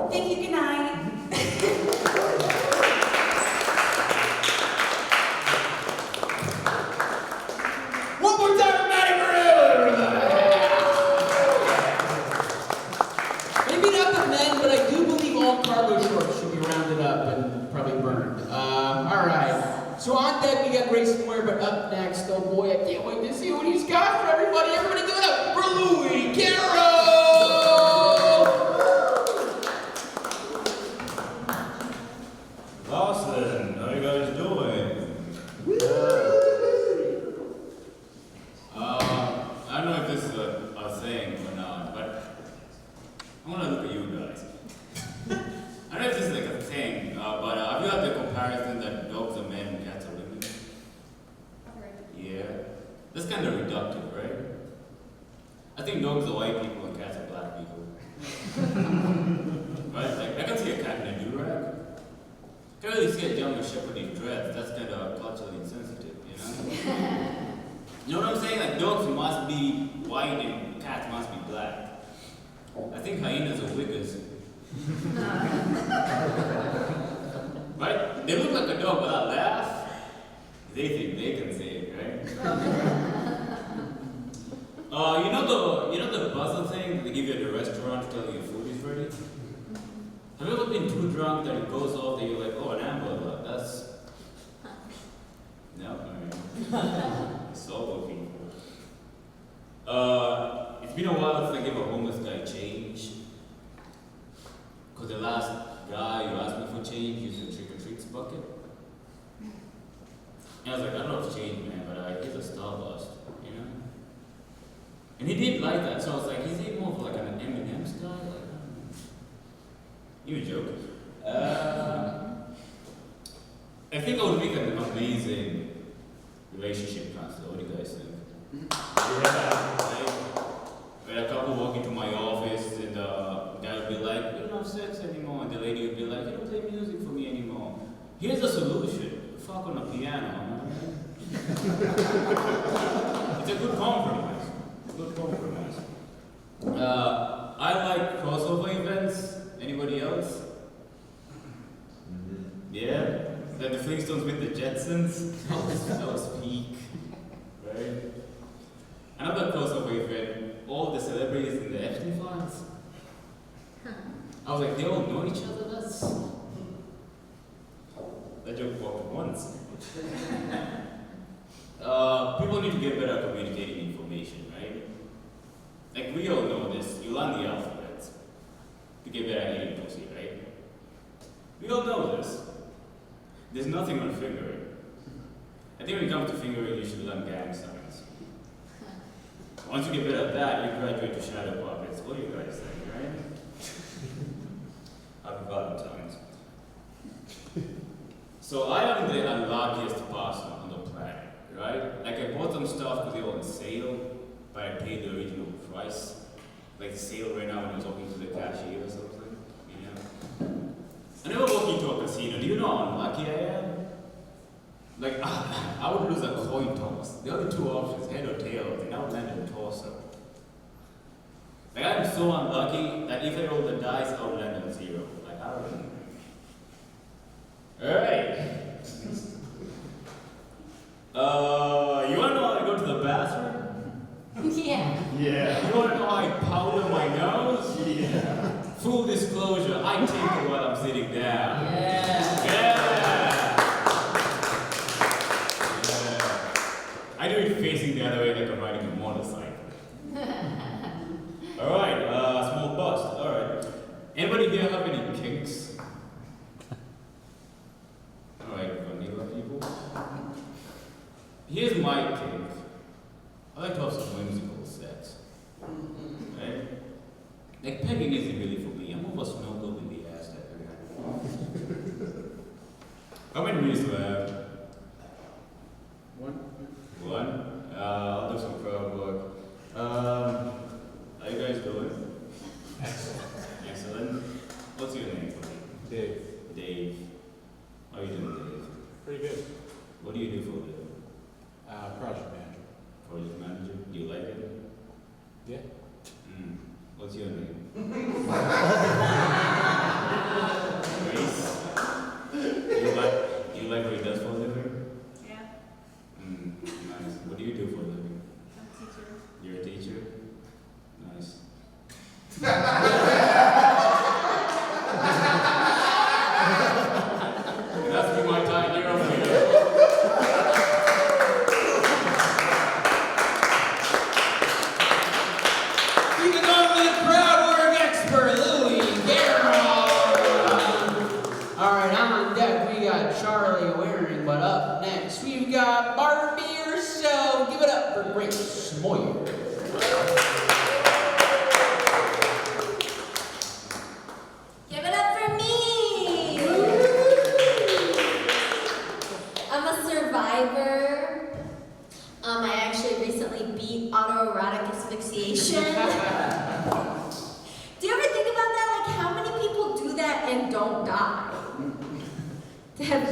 Thank you, good night. One more time, Maddi Baril! Maybe not the men, but I do believe all cargo shorts should be rounded up and probably burned. All right. So on deck, we got got Grayson Moyer, but up next, oh boy, I can't wait to see what he's got for everybody. Everybody give it up for Louie Carroll! Carlson, how you guys doing? I don't know if this is a thing or not, but I want to look at you guys. I don't know if this is like a thing, but have you had the comparison that dogs are men and cats are women? Yeah. That's kind of reductive, right? I think dogs are white people and cats are black people. Right? Like, I can see a cat in a do-rag. I can't really see a German Shepherd in dreads. That's kind of culturally insensitive, you know? You know what I'm saying? Like, dogs must be white and cats must be black. I think hyenas are wiggers. Right? They look like a dog, but I laugh. They think they can say it, right? You know the buzzer thing they give you at the restaurant to tell you your food is ready? Have you ever been too drunk that it goes off that you're like, oh, an hamburger, that's... No? Alright. It's all working. It's been a while since I gave a homeless guy change. Because the last guy who asked me for change used a trick-or-treats bucket. And I was like, I don't know if it's change, man, but he's a starburst, you know? And he did like that, so I was like, is he more of like an M&M's guy? Like, I don't know. You were joking. I think I would make an amazing relationship counselor. What do you guys think? Like a couple walk into my office and the guy would be like, we don't have sex anymore. And the lady would be like, you don't play music for me anymore. Here's a solution. Fuck on a piano. It's a good compromise. Good compromise. I like crossover events. Anybody else? Yeah? Like the Flintstones with the Jetsons? That was peak. Right? Another crossover event, all the celebrities in the Epstein files. I was like, they all know each other? That's... That joke worked once. People need to get better at communicating information, right? Like, we all know this. You learn the alphabet to get better at eating pussy, right? We all know this. There's nothing on fingering. I think when it comes to fingering, you should learn gang signs. Once you get better at that, you graduate to shadow puppets. What do you guys think, right? Happy Valentine's. So I am the unluckiest person on the planet, right? Like I bought some stuff because they were on sale, but I paid the original price. Like the sale right now when I was talking to the cashier or something, you know? I never walked into a casino. Do you know how unlucky I am? Like, I would lose a coin toss. The only two options, head or tails, and I would land in a torso. Like, I'm so unlucky that if I roll the dice, I would land on zero. Like, I don't know. Alright. You wanna know how I go to the bathroom? Yeah. Yeah. You wanna know how I powder my nose? Yeah. Full disclosure, I tinkle while I'm sitting down. Yeah. I do it facing the other way like I'm riding a motorcycle. Alright, small bust. Alright. Anybody here have any kinks? Alright, vanilla people. Here's my kink. I like to have some whimsical sex. Right? Like pegging isn't really for me. I'm more of a snuggle in the ass type of guy. How many minutes do I have? One. I'll do some crowd work. How you guys doing? Excellent. What's your name? Dave. Dave. How you doing, Dave? Pretty good. What do you do for a living? Project manager. Project manager? Do you like it? Yeah. What's your name? Grace? Do you like what he does for a living? Yeah. Nice. What do you do for a living? I'm a teacher. You're a teacher? Nice. That's been my time here over here. Charlie wearing, but up next we've got Beer, so give it up for Grayson Moyer. Give it up for me! I'm a survivor. I actually recently beat autoerotic asphyxiation. Do you ever think about that? Like, how many people do that and don't die? Have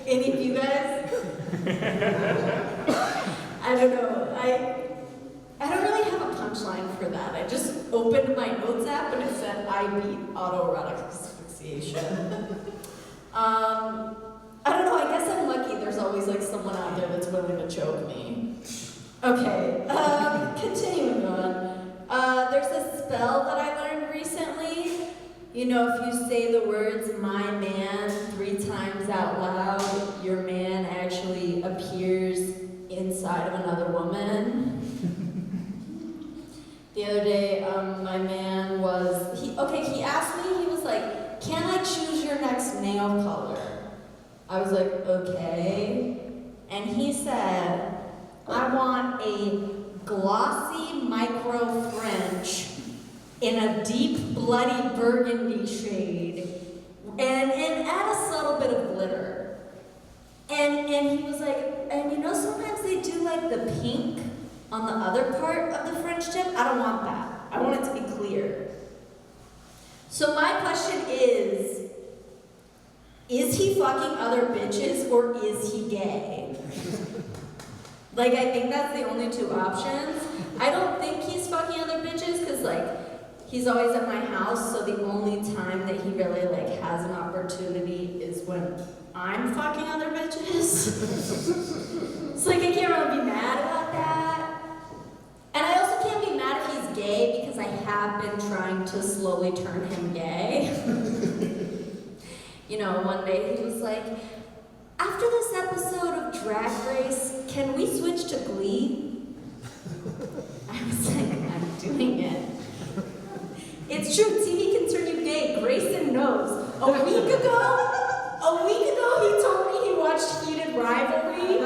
any of you guys? I don't know. I don't really have a punchline for that. I just opened my notes app and it said I beat autoerotic asphyxiation. I don't know. I guess I'm lucky. There's always like someone out there that's willing to choke me. Okay. Continuing on. There's a spell that I learned recently. You know, if you say the words "my man" 3 times out loud, your man actually appears inside of another woman. The other day, my man he asked me, he was like, "Can I choose your next nail color?" I was like, "Okay." And he said, "I want a glossy micro French in a deep bloody burgundy shade and add a subtle bit of glitter." And he was like, "And you know sometimes they do like the pink on the other part of the French tip? I don't want that. I want it to be clear." So my question is he fucking other bitches or is he gay? Like, I think that's the only 2 options. I don't think he's fucking other bitches because, like, he's always at my house, so the only time that he really, like, has an opportunity is when I'm fucking other bitches. So, like, I can't really be mad about that. And I also can't be mad if he's gay because I have been trying to slowly turn him gay. You know, one day he was like, "After this episode of Drag Race, can we switch to Glee?" I was like, "I'm doing it." It's true, TV can turn you gay. Grayson knows. A week ago, he told me he watched Heated Rivalry.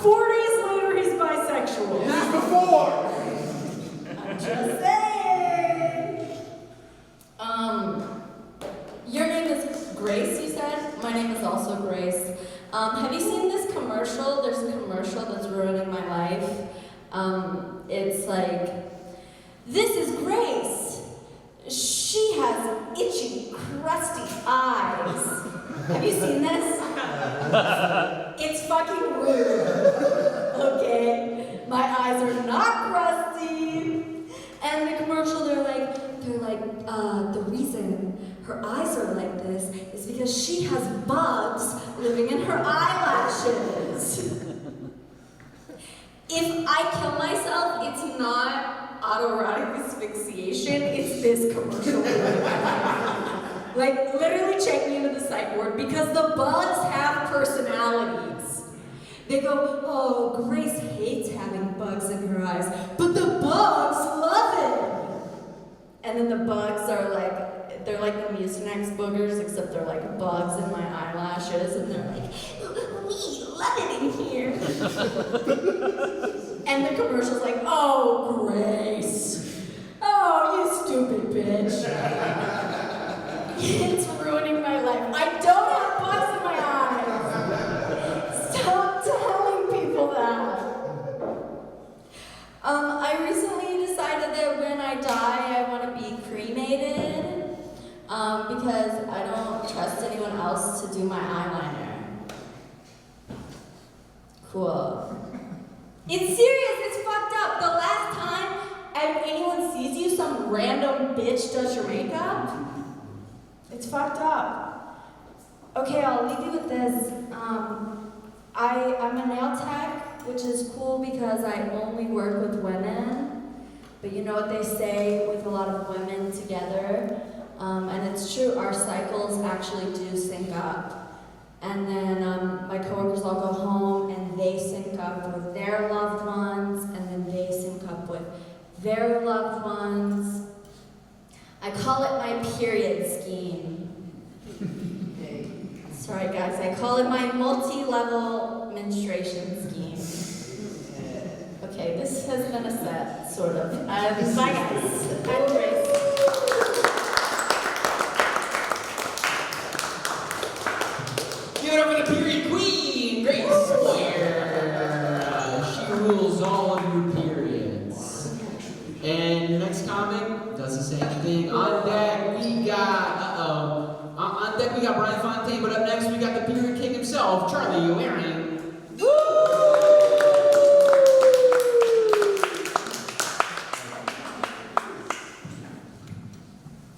4 days later, he's bisexual. Before! I'm just saying. Your name is Grace, you said? My name is also Grace. Have you seen this commercial? There's a commercial that's ruining my life. It's like, "This is Grace. She has itchy, crusty eyes." Have you seen this? It's fucking rude. Okay? My eyes are not crusty. And the commercial, they're like, the reason her eyes are like this is because she has bugs living in her eyelashes. If I kill myself, it's not autoerotic asphyxiation, it's this commercial. Like, literally check me into the psych ward because the bugs have personalities. They go, "Oh, Grace hates having bugs in her eyes, but the bugs love it." And then the bugs are like, they're like the Mucinex boogers, except they're like bugs in my eyelashes, and they're like, "We love it in here." And the commercial's like, "Oh, Grace. Oh, you stupid bitch." It's ruining my life. I don't have bugs in my eyes. Stop telling people that. I recently decided that when I die, I want to be cremated because I don't trust anyone else to do my eyeliner. Cool. It's serious, it's fucked up. The last time anyone sees you, some random bitch does your makeup. It's fucked up. Okay, I'll leave you with this. I'm a nail tech, which is cool because I only work with women. But you know what they say with a lot of women together? And it's true, our cycles actually do sync up. And then my coworkers all go home and they sync up with their loved ones, and then they sync up with their loved ones. I call it my period scheme. Sorry guys, I call it my multi-level menstruation scheme. Okay, this has been a set, sort of. Bye guys. I'm Grace. Give it up for the period queen, Grace Moyer. She rules all of your periods. And your next comic does the same thing. On deck we got, on deck we got Bryan Fountain, but up next we got the period king himself, Charlie Waring.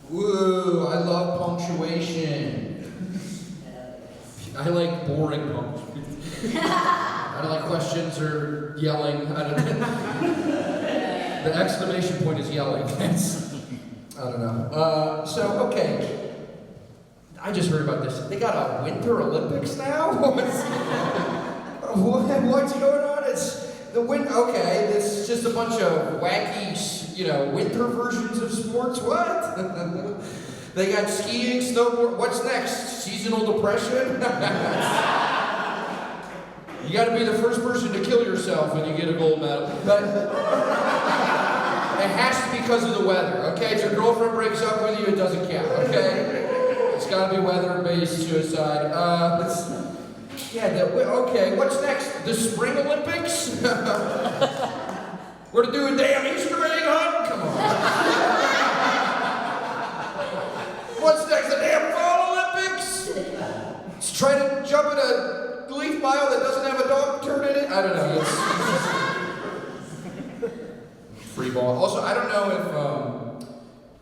Woo, I love punctuation. I like boring punctuation. I don't like questions or yelling. I don't the exclamation point is yelling. I don't know. Okay. I just heard about this. They got a Winter Olympics now? What's going on? It's the okay, it's just a bunch of wacky, winter versions of sports. What? They got skiing, snowboard. What's next? Seasonal depression? You got to be the first person to kill yourself when you get a gold medal. But it has to be because of the weather, okay? If your girlfriend breaks up with you, it doesn't count, okay? It's got to be weather-based suicide. Okay, what's next? The Spring Olympics? We're to do a damn Easter egg hunt? Come on. What's next? The damn Fall Olympics? Let's try to jump in a leaf mile that doesn't have a dog turd in it? I don't know. Free ball. Also, I don't know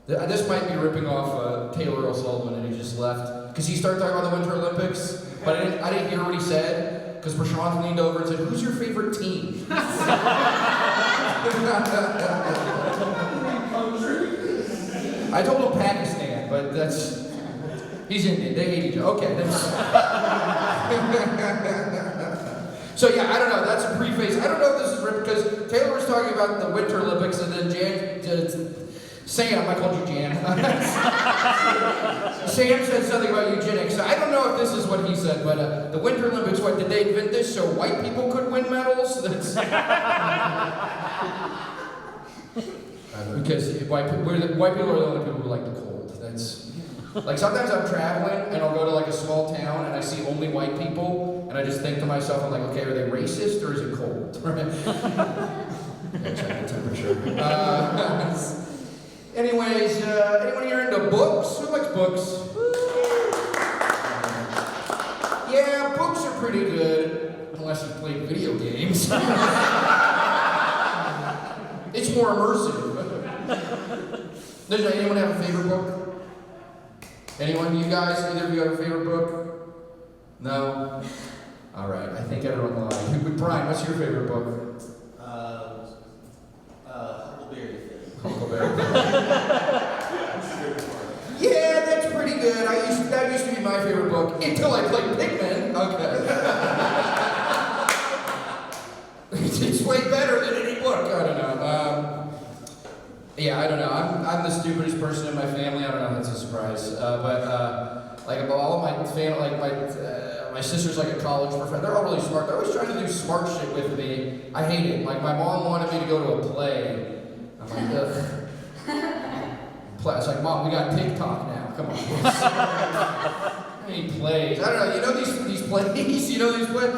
if this might be ripping off Taylor O'Sullivan, and he just left because he started talking about the Winter Olympics, but I didn't hear what he said because Prashant leaned over and said, "Who's your favorite team?" I told him Pakistan, but he's Indian. They hate each other. Okay. So yeah, I don't know. That's a preface. I don't know if this is ripped because Taylor was talking about the Winter Olympics, and then Sam, I called you Jan. Sam said something about eugenics. So I don't know if this is what he said, but the Winter Olympics, what, did they invent this so white people could win medals? Because white people are the only people who like the cold. That's like sometimes I'm traveling and I'll go to like a small town and I see only white people and I just think to myself, I'm like, okay, are they racist or is it cold? Check the temperature. Anyways, anyone here into books? Who likes books? Yeah, books are pretty good, unless you play video games. It's more immersive. Does anyone have a favorite book? Anyone? You guys? Either of you have a favorite book? No? Alright, I think everyone lied. Bryan, what's your favorite book? Huckleberry. Yeah, that's pretty good. That used to be my favorite book until I played Pikmin. Okay. It's way better than any book. I don't know. Yeah, I don't know. I'm the stupidest person in my family. I don't know if that's a surprise. Like all of my family, like my sister's like a college professor. They're all really smart. They're always trying to do smart shit with me. I hate it. Like my mom wanted me to go to a play. I'm like, ugh. It's like, Mom, we got TikTok now. Come on. I mean, plays. I don't know. You know these plays? You know these plays?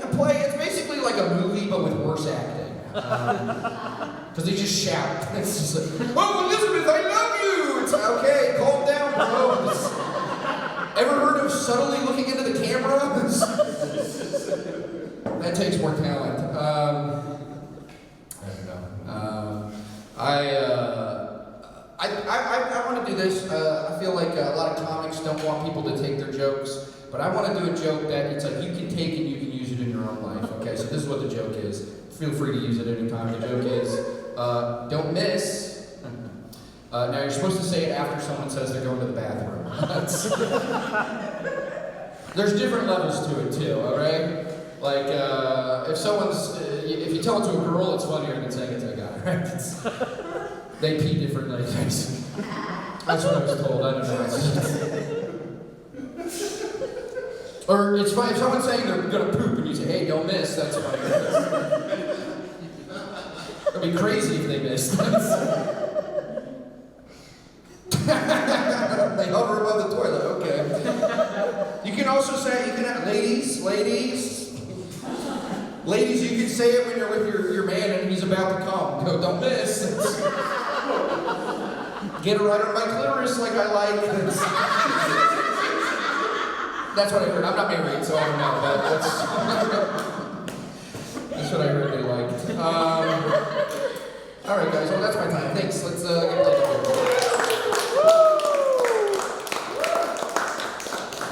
A play, it's basically like a movie, but with worse acting. Because they just shout. It's just like, oh, Elizabeth, I love you! It's like, okay, calm down, bro. Ever heard of subtly looking into the camera? That takes more talent. I don't know. I want to do this. I feel like a lot of comics don't want people to take their jokes, but I want to do a joke that it's like you can take and you can use it in your own life. Okay, so this is what the joke is. Feel free to use it anytime. The joke is, don't miss. Now you're supposed to say it after someone says they're going to the bathroom. There's different levels to it too, alright? Like, if you tell it to a girl, it's funnier than saying it to a guy, right? They pee differently. That's what I was told, I don't know. Or it's fine if someone's saying they're gonna poop and you say, hey, don't miss, that's funny. It'd be crazy if they missed. They hover above the toilet, okay. You can also say, you can have, ladies, you can say it when you're with your man and he's about to come. Go, don't miss. Get it right on my clitoris like I like. That's what I heard. I'm not married, so I don't know. That's what I heard they liked. All right, guys. Well, that's my time. Thanks. Let's get taken care of.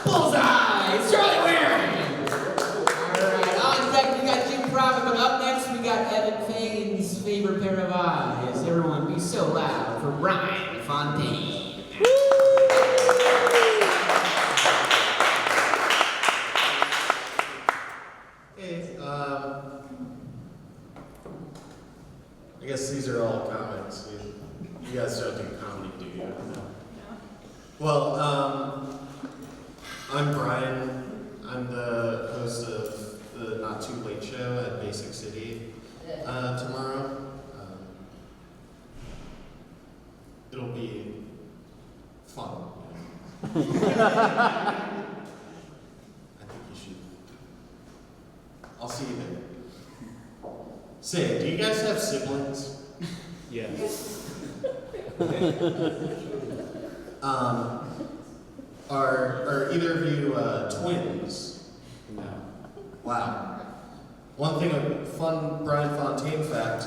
Bullseye! It's Charlie Waring! Alright, on deck we got Jim Proffitt, but up next we got Evan Fagen's favorite pair of eyes. Everyone be so loud for Bryan Fountain. Hey, I guess these are all comics. You guys don't do comedy, do you? No. Well, I'm Bryan. I'm the host of the Not Too Late show at Basic City tomorrow. It'll be fun. I think you should. I'll see you there. Say, do you guys have siblings? Yes. Are either of you twins? No. Wow. One thing, a fun Bryan Fountain fact.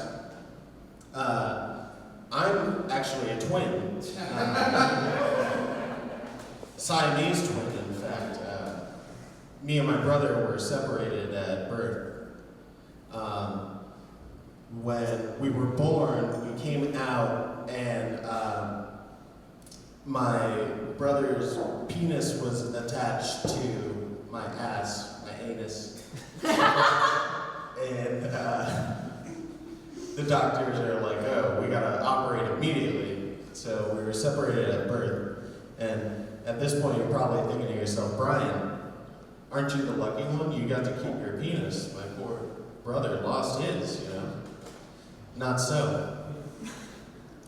I'm actually a twin. Siamese twin, in fact. Me and my brother were separated at birth. When we were born, we came out and my brother's penis was attached to my ass, my anus. And the doctors are like, oh, we gotta operate immediately. So we were separated at birth. And at this point, you're probably thinking to yourself, Bryan, aren't you the lucky one? You got to keep your penis. My poor brother lost his, you know? Not so.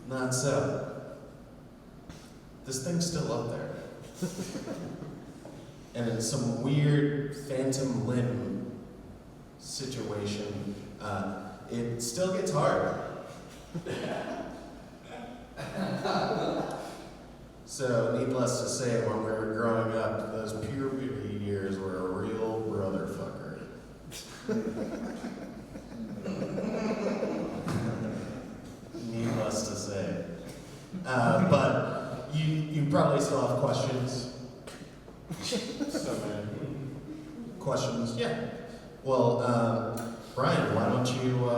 Not so. This thing's still up there. And in some weird phantom limb situation, it still gets hard. So, needless to say, when we were growing up, those puberty years were a real brother fucker. Needless to say. But you probably still have questions. So many. Questions? Yeah. Well, Bryan, why don't you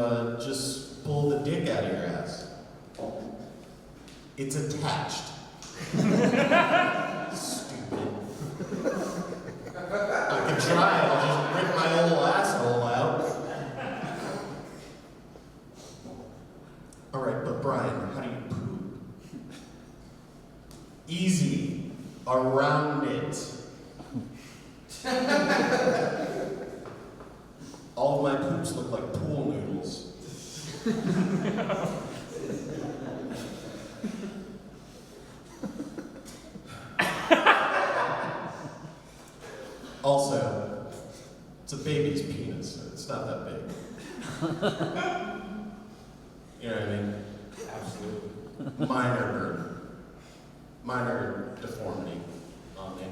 just pull the dick out of your ass? It's attached. Stupid. I can try. I'll just rip my whole asshole out. All right, but Bryan, how do you poop? Easy. Around it. All of my poops look like pool noodles. Also, it's a baby's penis, so it's not that big. You know what I mean? Absolutely. Minor deformity on me.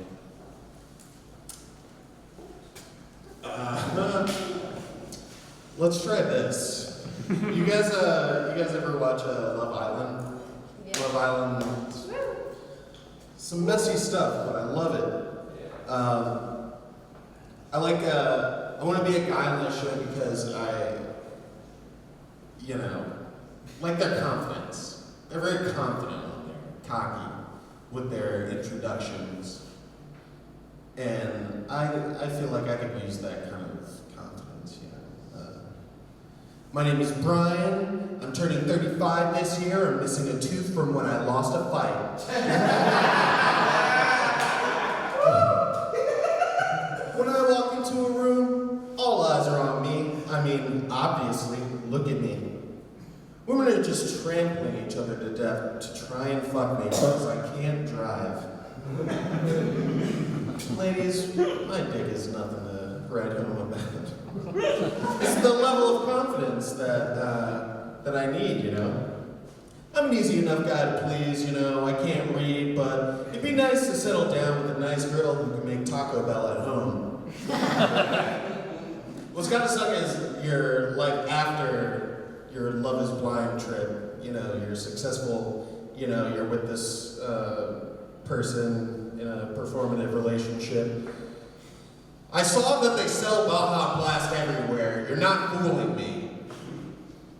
Let's try this. You guys ever watch Love Island? Yeah. Love Island. Some messy stuff, but I love it. I want to be a guy on this show because I like their confidence. They're very confident on there, cocky with their introductions. And I feel like I could use that kind of confidence, My name is Bryan. I'm turning 35 this year. I'm missing a tooth from when I lost a fight. When I obviously, look at me. Women are just trampling each other to death to try and fuck me because I can't drive. Ladies, my dick is nothing to write home about. It's the level of confidence that I need, you know. I'm an easy enough guy to please, you know. I can't read, but it'd be nice to settle down with a nice girl who can make Taco Bell at home. What's gotta suck is your life after your Love is Blind trip. You know, you're successful, you know, you're with this person in a performative relationship. I saw that they sell Baja Blast everywhere. You're not fooling me.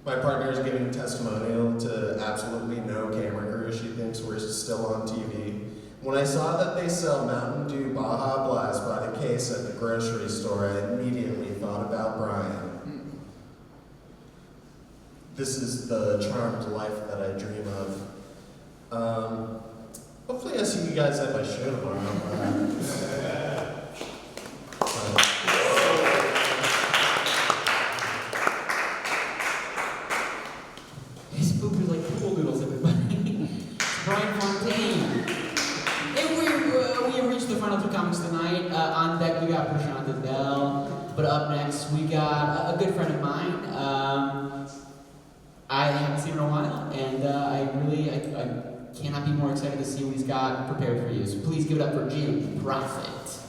My partner is giving testimonial to absolutely no camera crew. She thinks we're still on TV. When I saw that they sell Mountain Dew Baja Blast by the case at the grocery store, I immediately thought about Bryan. This is the charmed life that I dream of. Hopefully I see you guys at my show tomorrow. These boopers like cool noodles, everybody. It's Bryan Fountain. And we have reached the final two comics tonight. On deck we got Prashant as well. But up next we got a good friend of mine. I haven't seen him in a while, and I cannot be more excited to see what he's got prepared for you. So please give it up for Jim Proffitt.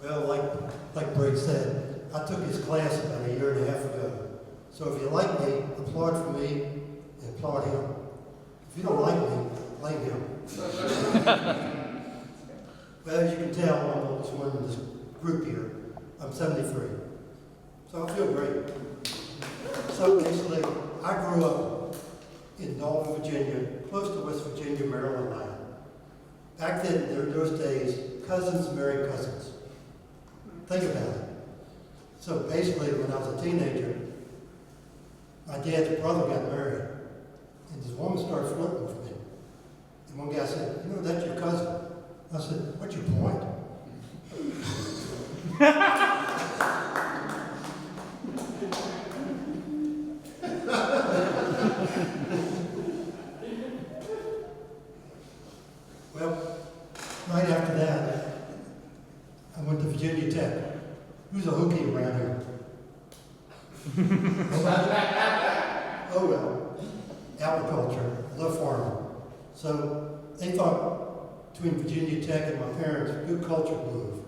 Well, like Briggs said, I took his class about a year and a half ago. So if you like me, applaud for me and applaud him. If you don't like me, blame him. Well, as you can tell, I'm the oldest one in this group here. I'm 73. So I feel great. So basically, I grew up in Dalton, Virginia, close to West Virginia, Maryland line. Back then, in those days, cousins married cousins. Think about it. So basically, when I was a teenager, my dad's brother got married, and this woman started flirting with me. And one guy said, "You know, that's your cousin." I said, "What's your point?" Well, right after that, I went to Virginia Tech. Who's a hookie around here? Oh well, agriculture, I love farming. So they thought between Virginia Tech and my parents, good culture move.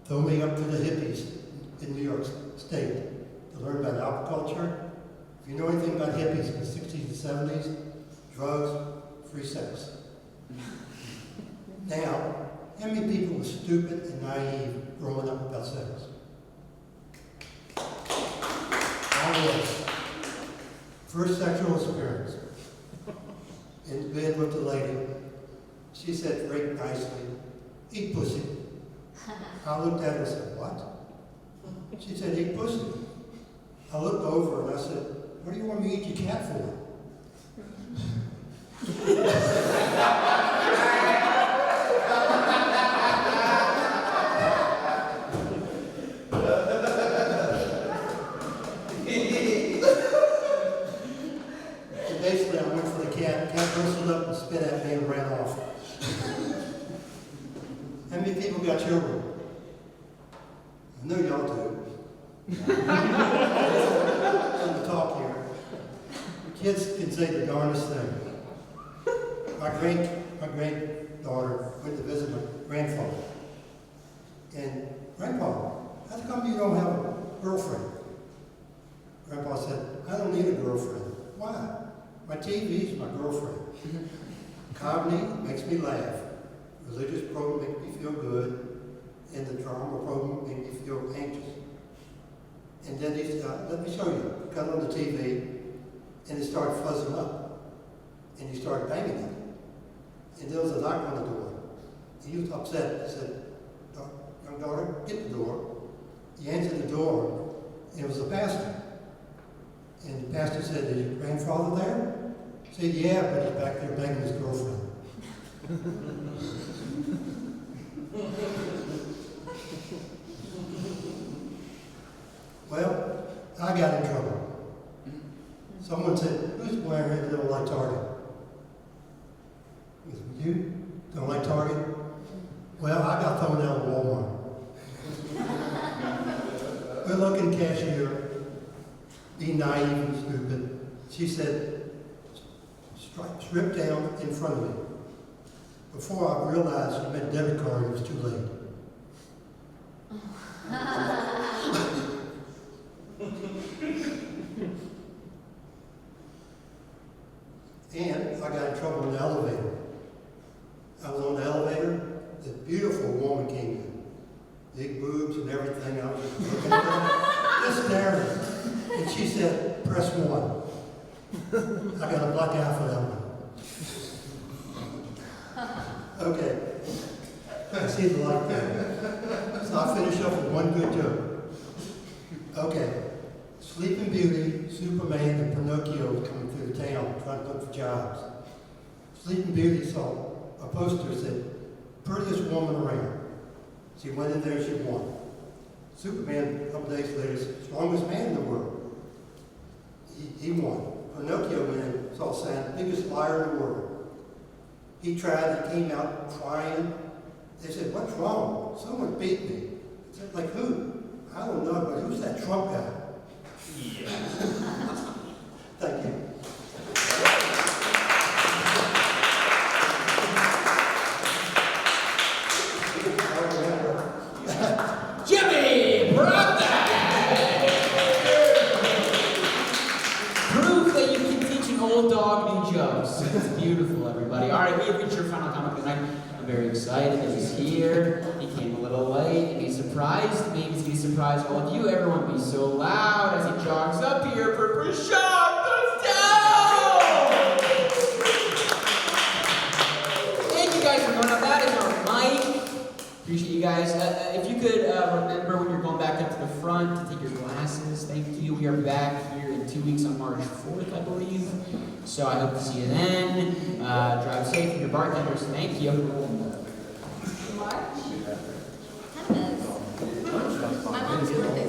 Throw me up to the hippies in New York State to learn about agriculture. If you know anything about hippies in the 60s and 70s, drugs, free sex. Now, how many people were stupid and naive growing up about sex? I was. First sexual experience. In bed with the lady. She said very nicely, "Eat pussy." I looked at her and said, "What?" She said, "Eat pussy." I looked over and I said, "What do you want me to eat your cat for?" And basically, I went for the cat. Cat bristled up and spit at me and ran off. How many people got children? I know y'all do. I'm to talk here. Kids can say the darndest thing. My granddaughter went to visit my grandfather. And, "Grandpa, how come you don't have a girlfriend?" Grandpa said, "I don't need a girlfriend." "Why?" "My TV's my girlfriend. Comedy makes me laugh. Religious program makes me feel good. And the drama program makes me feel anxious." And then he said, "Let me show you." Got on the TV, and it started fuzzing up. And he started banging it. And there was a knock on the door. And he was upset. He said, "Young daughter, get the door." He answered the door, and it was the pastor. And the pastor said, "Is your grandfather there?" He said, "Yeah, but he's back there banging his girlfriend." Well, I got in trouble. Someone said, who's wearing it that don't like Target? I said, you don't like Target? Well, I got thrown out of Walmart. Good looking cashier, being naive and stupid. She said, strip down in front of me. Before I realized she meant debit card, it was too late. And I got in trouble in the elevator. I was on the elevator, this beautiful woman came in. Big boobs and everything. I was just looking at her, just staring. And she said, press 1. I got a black eye for that one. Okay. I see the light there. So I finish up with one good joke. Okay. Sleeping Beauty, Superman, and Pinocchio was coming through the town trying to look for jobs. Sleeping Beauty saw a poster that said, prettiest woman around. She went in there, she won. Superman, a couple days later, strongest man in the world. He won. Pinocchio went in, saw a sign, biggest liar in the world. He tried, he came out crying. They said, what's wrong? Someone beat me. I said, like who? I don't know, but who's that Trump guy? Yeah. Thank you. Jimmy Proffitt! Proof that you can teach an old dog new jokes. It's beautiful, everybody. All right, we have reached your final comic of the night. I'm very excited that he's here. He came a little late, and he surprised me. He surprised all of you. Everyone be so loud as he jogs up here for Prashant the Down! Thank you guys for going up. That is our mic. Appreciate you guys. If you could remember when you're going back up to the front to take your glasses, thank you. We are back here in 2 weeks on March 4th, I believe. So I hope to see you then. Drive safe with your bartenders. Thank you. March? My mom's birthday